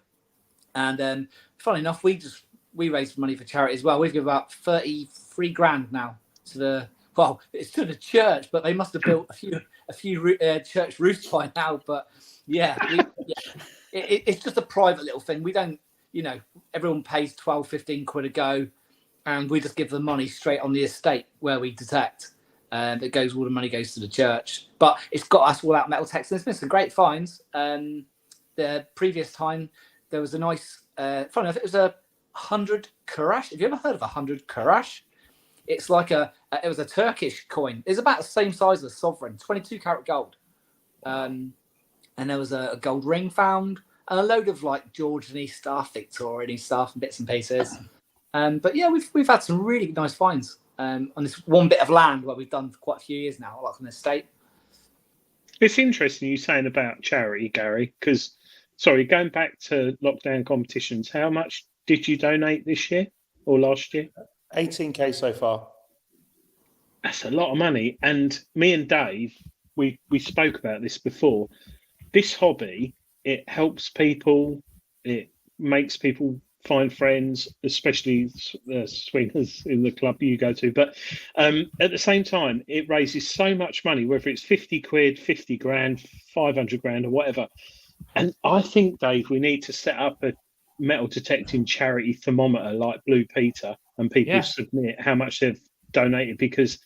And funny enough, we raised money for charity as well. We've given about 33 grand now to it's to the church, but they must have built a few church roofs by now. But it's just a private little thing. We don't, everyone pays 12, 15 quid a go, and we just give the money straight on the estate where we detect. All the money goes to the church. But it's got us all out metal text. There's been some great finds. The previous time there was a nice, funny enough, it was a 100 Kurash. Have you ever heard of a 100 Kurash? It's like it was a Turkish coin. It's about the same size as a sovereign, 22 karat gold. And there was a gold ring found and a load of like Georgian stuff, Victorian stuff, and bits and pieces. But yeah, we've had some really nice finds on this one bit of land where we've done for quite a few years now, like an estate. It's interesting you saying about charity, Gary, because, going back to lockdown competitions, how much did you donate this year or last year? 18k so far. That's a lot of money. And me and Dave, we spoke about this before. This hobby, it helps people. It makes people find friends, especially swingers in the club you go to. But at the same time, it raises so much money, whether it's 50 quid, 50 grand, 500 grand or whatever. And I think, Dave, we need to set up a metal detecting charity thermometer like Blue Peter, and people submit how much they've donated, because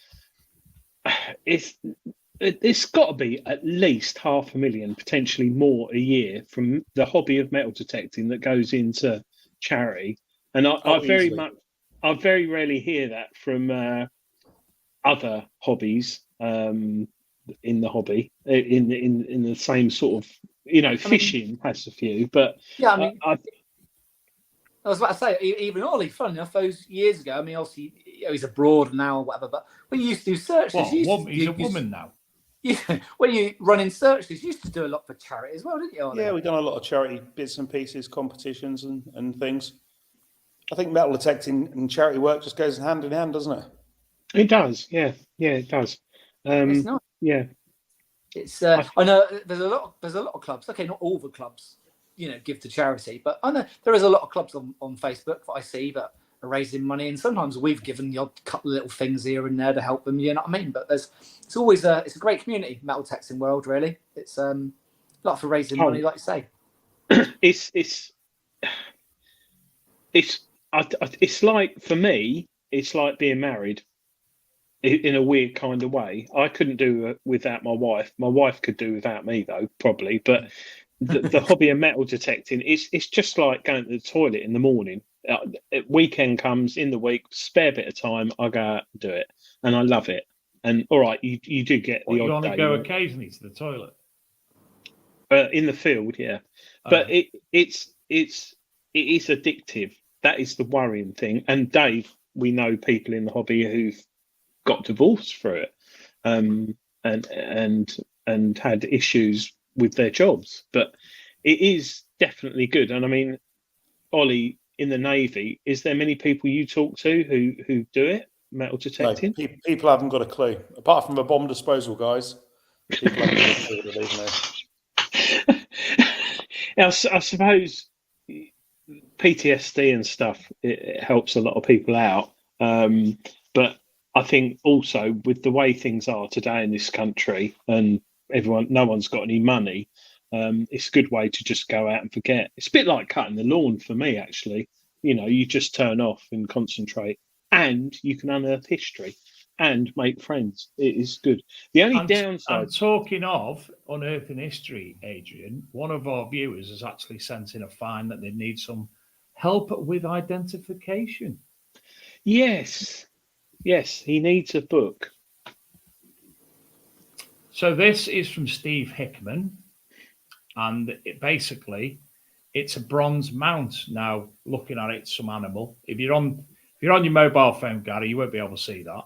it's got to be at least 500,000, potentially more a year from the hobby of metal detecting that goes into charity. And I very rarely hear that from other hobbies in the hobby, in the same sort of, fishing has a few, but yeah, I was about to say, even Ollie, funny enough, those years ago, obviously he's abroad now or whatever. But when you used to do searches, What? He's a you woman now. Yeah, when you run in searches, you used to do a lot for charity as well, didn't you? Yeah, we've done a lot of charity bits and pieces, competitions and things. I think metal detecting and charity work just goes hand in hand, doesn't it? It does. Yeah, it does. It's not. Yeah. It's I know there's a lot of clubs. Okay, not all the clubs, give to charity, but I know there is a lot of clubs on Facebook that I see that are raising money, and sometimes we've given the odd couple of little things here and there to help them. You know what I mean? But it's always it's a great community, metal detecting world. Really, it's a lot for raising money, like you say. It's like, for me, it's like being married in a weird kind of way. I couldn't do it without my wife. My wife could do without me, though, probably. But the hobby of metal detecting, it's just like going to the toilet in the morning. Weekend comes in the week, spare bit of time, I go out and do it, and I love it. And all right, you do get the odd You only day, go occasionally to the toilet. in the field, yeah. But it is addictive. That is the worrying thing. And Dave, we know people in the hobby who've got divorced through it, and had issues with their jobs. But it is definitely good. And I mean, Ollie, in the Navy, is there many people you talk to who do it, metal detecting? No, people haven't got a clue. Apart from the bomb disposal guys, people haven't got a clue what they know. I suppose PTSD and stuff, it helps a lot of people out. But I think also with the way things are today in this country, and no one's got any money, it's a good way to just go out and forget. It's a bit like cutting the lawn for me, actually. You just turn off and concentrate, and you can unearth history and make friends. It is good. The only downside... And talking of unearthing history, Adrian, one of our viewers has actually sent in a find that they need some help with identification. Yes, he needs a book. So this is from Steve Hickman, and it's a bronze mount. Now, looking at it, some animal. If you're on your mobile phone, Gary, you won't be able to see that.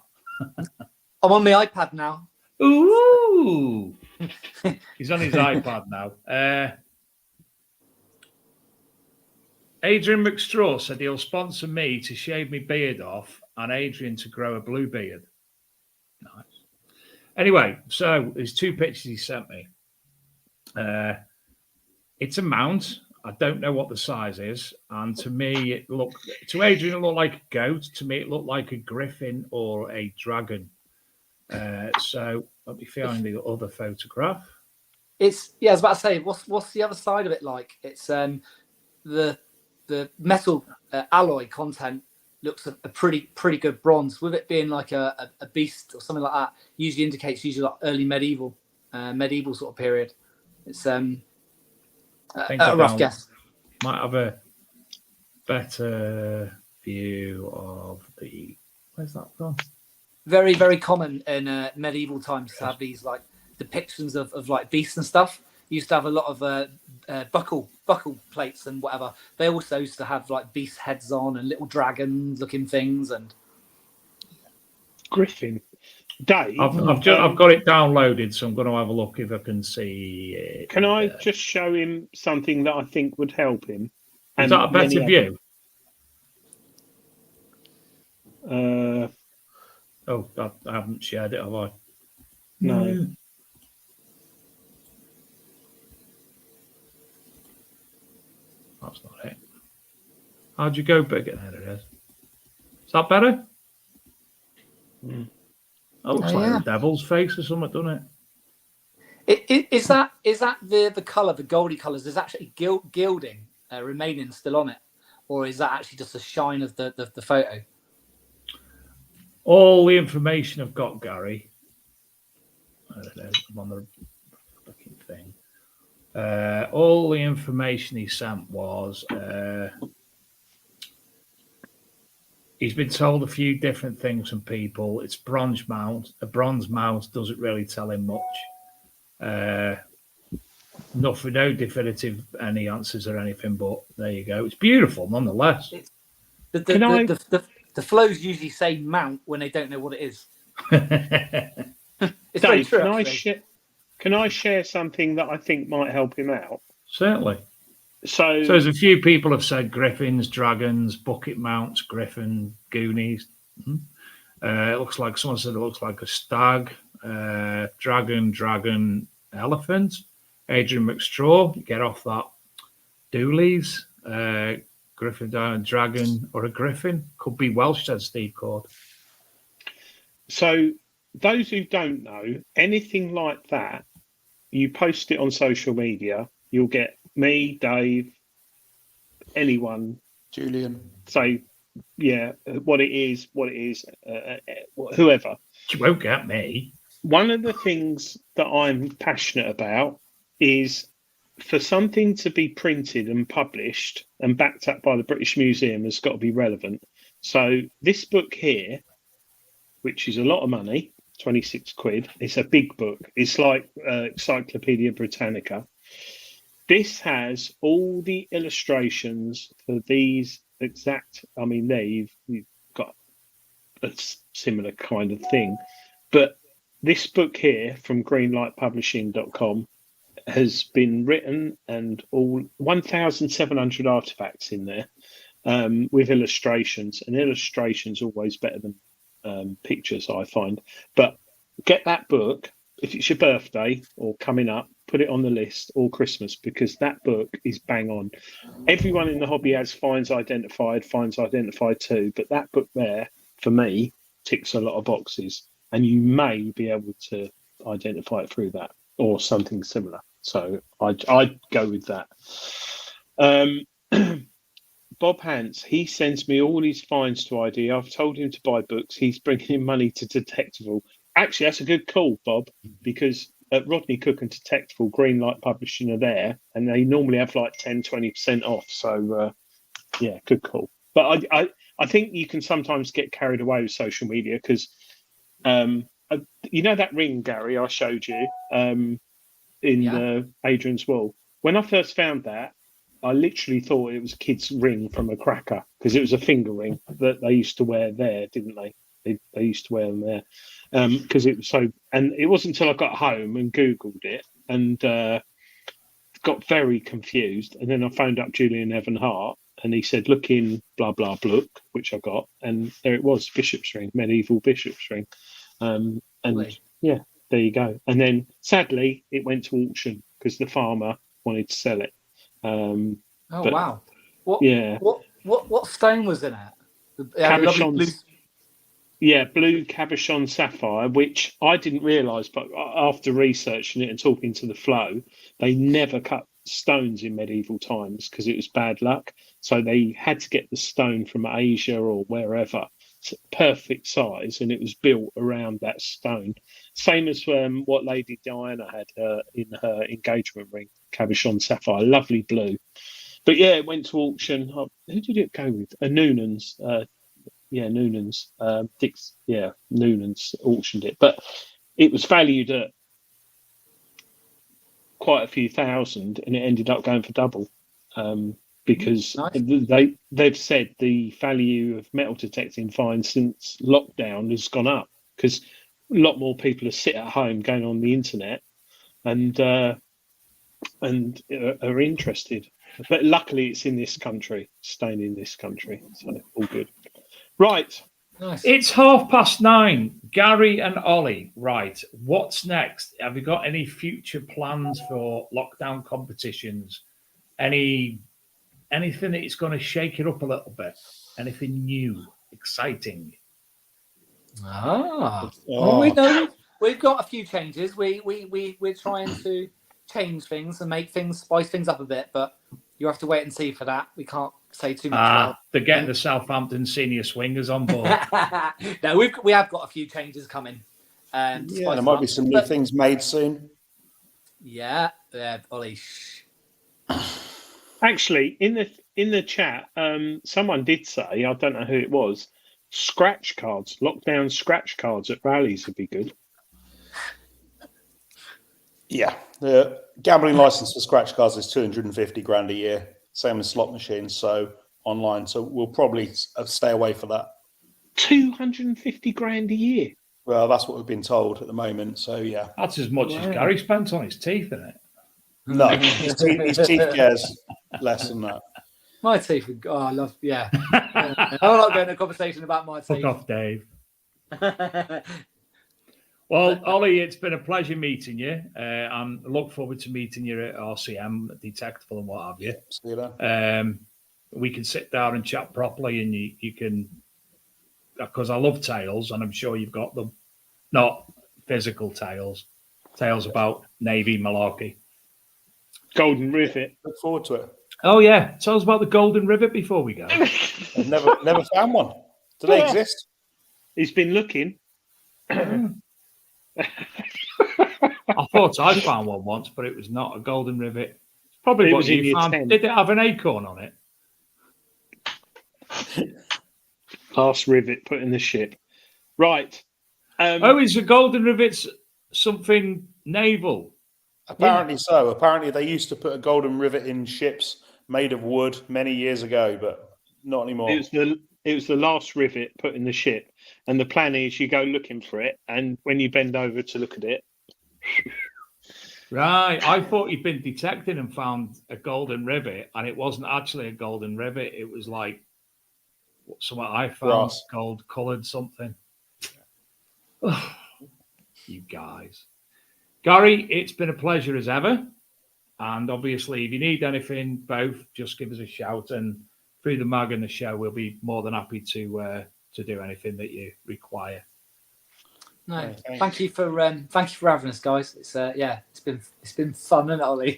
I'm on my iPad now. Ooh, he's on his iPad now. Adrian McStraw said he'll sponsor me to shave my beard off and Adrian to grow a blue beard. Nice. Anyway, so there's two pictures he sent me. It's a mount. I don't know what the size is. And to me, to Adrian, it looked like a goat. To me, it looked like a griffin or a dragon. So let me find the other photograph. I was about to say, what's the other side of it like? It's the metal alloy content looks a pretty good bronze. With it being like a beast or something like that, usually indicates like early medieval sort of period. It's a rough guess. Might have a better view of the... Where's that from? Very, very common in medieval times to have these like depictions of like beasts and stuff. You used to have a lot of buckle plates and whatever. They also used to have like beast heads on and little dragon looking things and Griffin. Dave, I've got it downloaded, so I'm going to have a look if I can see it. Can I just show him something that I think would help him? Is that a better view? I haven't shared it, have I? No. That's not it. How'd you go bigger? There it is. Is that better? Mm. That looks like a devil's face or something, doesn't it? Is that the colour, the goldy colours? There's actually gilding remaining still on it, or is that actually just a shine of the photo? All the information I've got, Gary. I don't know. I'm on the fucking thing. All the information he sent was he's been told a few different things from people. It's bronze mount. A bronze mount doesn't really tell him much. No definitive any answers or anything, but there you go. It's beautiful nonetheless. The The flows usually say mount when they don't know what it is. It's very Dave, true. can I share something that I think might help him out? Certainly. So there's a few people have said griffins, dragons, bucket mounts, griffin, goonies. It looks like someone said it looks like a stag, dragon, elephant. Adrian McStraw, get off that. Doolies, griffin, dragon, or a griffin. Could be Welsh, said Steve Cord. So those who don't know, anything like that, you post it on social media, you'll get me, Dave, anyone, Julian. say, yeah, what it is, whoever. You won't get me. One of the things that I'm passionate about is for something to be printed and published and backed up by the British Museum has got to be relevant. So this book here, which is a lot of money, 26 quid, it's a big book. It's like Encyclopedia Britannica. This has all the illustrations for these exact, I mean, there you've got a similar kind of thing. But this book here from greenlightpublishing.com has been written and all 1,700 artifacts in there with illustrations. And illustrations are always better than pictures, I find. But get that book if it's your birthday or coming up, put it on the list, or Christmas, because that book is bang on. Everyone in the hobby has finds identified too, but that book there, for me, ticks a lot of boxes, and you may be able to identify it through that or something similar. So I'd go with that. Bob Hance, he sends me all his finds to ID. I've told him to buy books. He's bringing in money to Detectival. Actually, that's a good call, Bob, because at Rodney Cook and Detectival, Greenlight Publishing are there, and they normally have like 10-20% off. So, yeah, good call. But I think you can sometimes get carried away with social media because, you know that ring, Gary, I showed you in Adrian's wall? When I first found that, I literally thought it was a kid's ring from a cracker because it was a finger ring that they used to wear there, didn't they? They used to wear them there because it was so. And it wasn't until I got home and Googled it and got very confused. And then I phoned up Julian Evan Hart and he said, "Look in blah blah blah," which I got, and there it was, bishop's ring, medieval bishop's ring. And yeah, there you go. And then sadly, it went to auction because the farmer wanted to sell it. Wow! Yeah. What stone was in it? Cabochon. Yeah, blue cabochon sapphire, which I didn't realise, but after researching it and talking to the Flow, they never cut stones in medieval times because it was bad luck. So they had to get the stone from Asia or wherever, perfect size, and it was built around that stone. Same as what Lady Diana had in her engagement ring, cabochon sapphire, lovely blue. But yeah, it went to auction. Who did it go with? Noonan's. Noonan's. Noonan's auctioned it, but it was valued at quite a few thousand, and it ended up going for double because they've said the value of metal detecting finds since lockdown has gone up because a lot more people are sit at home going on the internet and are interested. But luckily, it's in this country, staying in this country, so all good. Right. Nice. It's 9:30. Gary and Ollie, right. What's next? Have you got any future plans for lockdown competitions? Anything that's going to shake it up a little bit? Anything new, exciting? Well, we know we've got a few changes. We're trying to change things and make things, spice things up a bit, but you have to wait and see for that. We can't say too much. They're getting the Southampton senior swingers on board. No, we have got a few changes coming. There might be some new things made soon. Yeah, Ollie. Actually, in the chat, someone did say, I don't know who it was, scratch cards, lockdown scratch cards at rallies would be good. Yeah, the gambling license for scratch cards is 250 grand a year, same as slot machines. So online, so we'll probably stay away for that. $250,000 a year. Well, that's what we've been told at the moment. So yeah, That's as much as Gary spent on his teeth, isn't it? no, his teeth cares less than that. My teeth. I love. Yeah. I'm not going to a conversation about my Fuck teeth. off, Dave. Well, Ollie, it's been a pleasure meeting you. I look forward to meeting you at RCM, Detectable and what have you. See you then. We can sit down and chat properly, and you can, because I love tales, and I'm sure you've got them, not physical tales about Navy malarkey. Golden Rivet. Look forward to it. Oh yeah, tell us about the Golden Rivet before we go. I've never found one. Do they exist? He's been looking. I thought I found one once, but it was not a Golden Rivet. Probably It what was in you your found. tent. Did it have an acorn on it? Last rivet put in the ship. Right. Is a Golden Rivet something naval? Apparently so. Apparently they used to put a golden rivet in ships made of wood many years ago, but not anymore. It was the last rivet put in the ship, and the plan is you go looking for it, and when you bend over to look at it, Right. I thought you'd been detecting and found a golden rivet, and it wasn't actually a golden rivet. It was like something I found, Brass. gold coloured something. You guys. Gary, it's been a pleasure as ever. And obviously, if you need anything, both, just give us a shout. And through the mag and the show, we'll be more than happy to do anything that you require. No, thank you for having us, guys. It's it's been fun, isn't it, Ollie?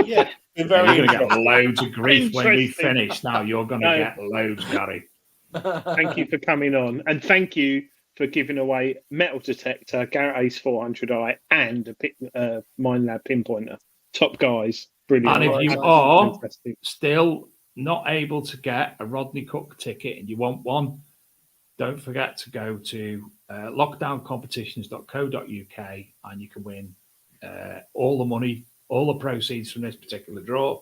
Yeah, You're going to get loads of grief when we finish. Now you're going to get loads, Gary. thank you for coming on, and thank you for giving away metal detector, Garrett Ace 400i, and a Mine Lab pinpointer. Top guys, brilliant. And if you are still not able to get a Rodney Cook ticket and you want one, don't forget to go to lockdowncompetitions.co.uk and you can win all the money, all the proceeds from this particular draw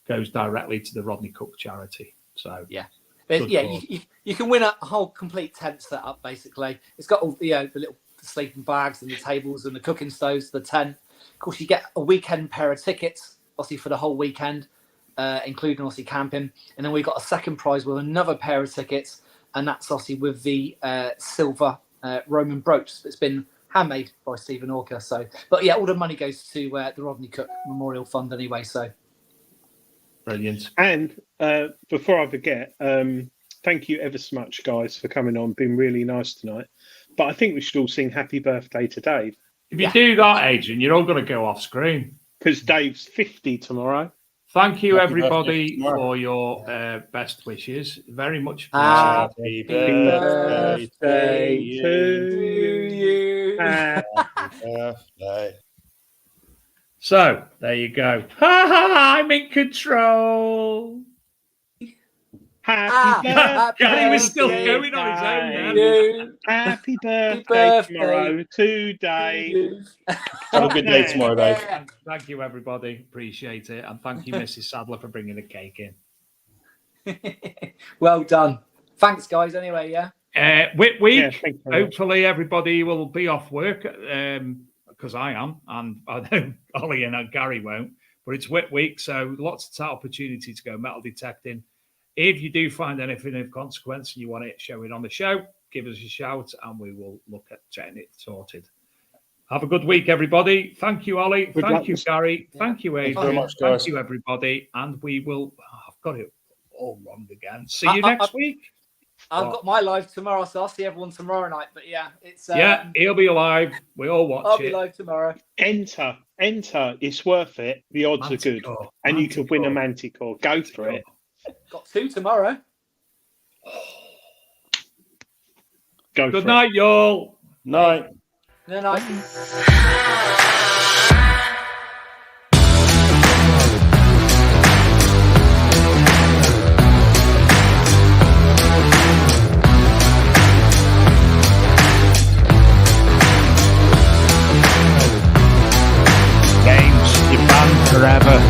goes directly to the Rodney Cook charity. So yeah. You can win a whole complete tent setup. Basically, it's got all the little sleeping bags and the tables and the cooking stoves, the tent. Of course, you get a weekend pair of tickets, obviously for the whole weekend, including obviously camping. And then we got a second prize with another pair of tickets, and that's obviously with the silver Roman brooch that's been handmade by Stephen Orker. So, but yeah, all the money goes to the Rodney Cook Memorial Fund anyway. So. Brilliant. And before I forget, thank you ever so much, guys, for coming on. Been really nice tonight. But I think we should all sing happy birthday to Dave. If you do that, Adrian, you're all going to go off screen. Because Dave's 50 tomorrow. Thank you, Happy everybody, birthday for your best wishes. Very much Happy appreciated. birthday to you. Birthday. So, there you go. Ha ha, I'm in control. Happy birthday. Gary was still going on his own then. Happy birthday tomorrow to Dave. Have a good day tomorrow, Dave. Thank you, everybody. Appreciate it. And thank you, Mrs. Sadler, for bringing the cake in. Well done. Thanks, guys. Anyway, yeah. Whit week, Yeah, thank you very much. hopefully everybody will be off work because I am, and I know Ollie and Gary won't, but it's Whit week, so lots of opportunity to go metal detecting. If you do find anything of consequence and you want it showing on the show, give us a shout and we will look at getting it sorted. Have a good week, everybody. Thank you, Ollie. Thank you, Gary. Thank you, Adrian. Thank you very much, guys. Thank you, everybody. And we will, I've got it all wrong again. See you next week. I've got my live tomorrow, so I'll see everyone tomorrow night. But yeah, it's Yeah, he'll be alive. We all watch I'll it. be live tomorrow. Enter. It's worth it. The odds are good. And you could win a Manticore. Go for it. Got 2 tomorrow. Go Good for night, y'all. Night. Then I Games, you're banned forever.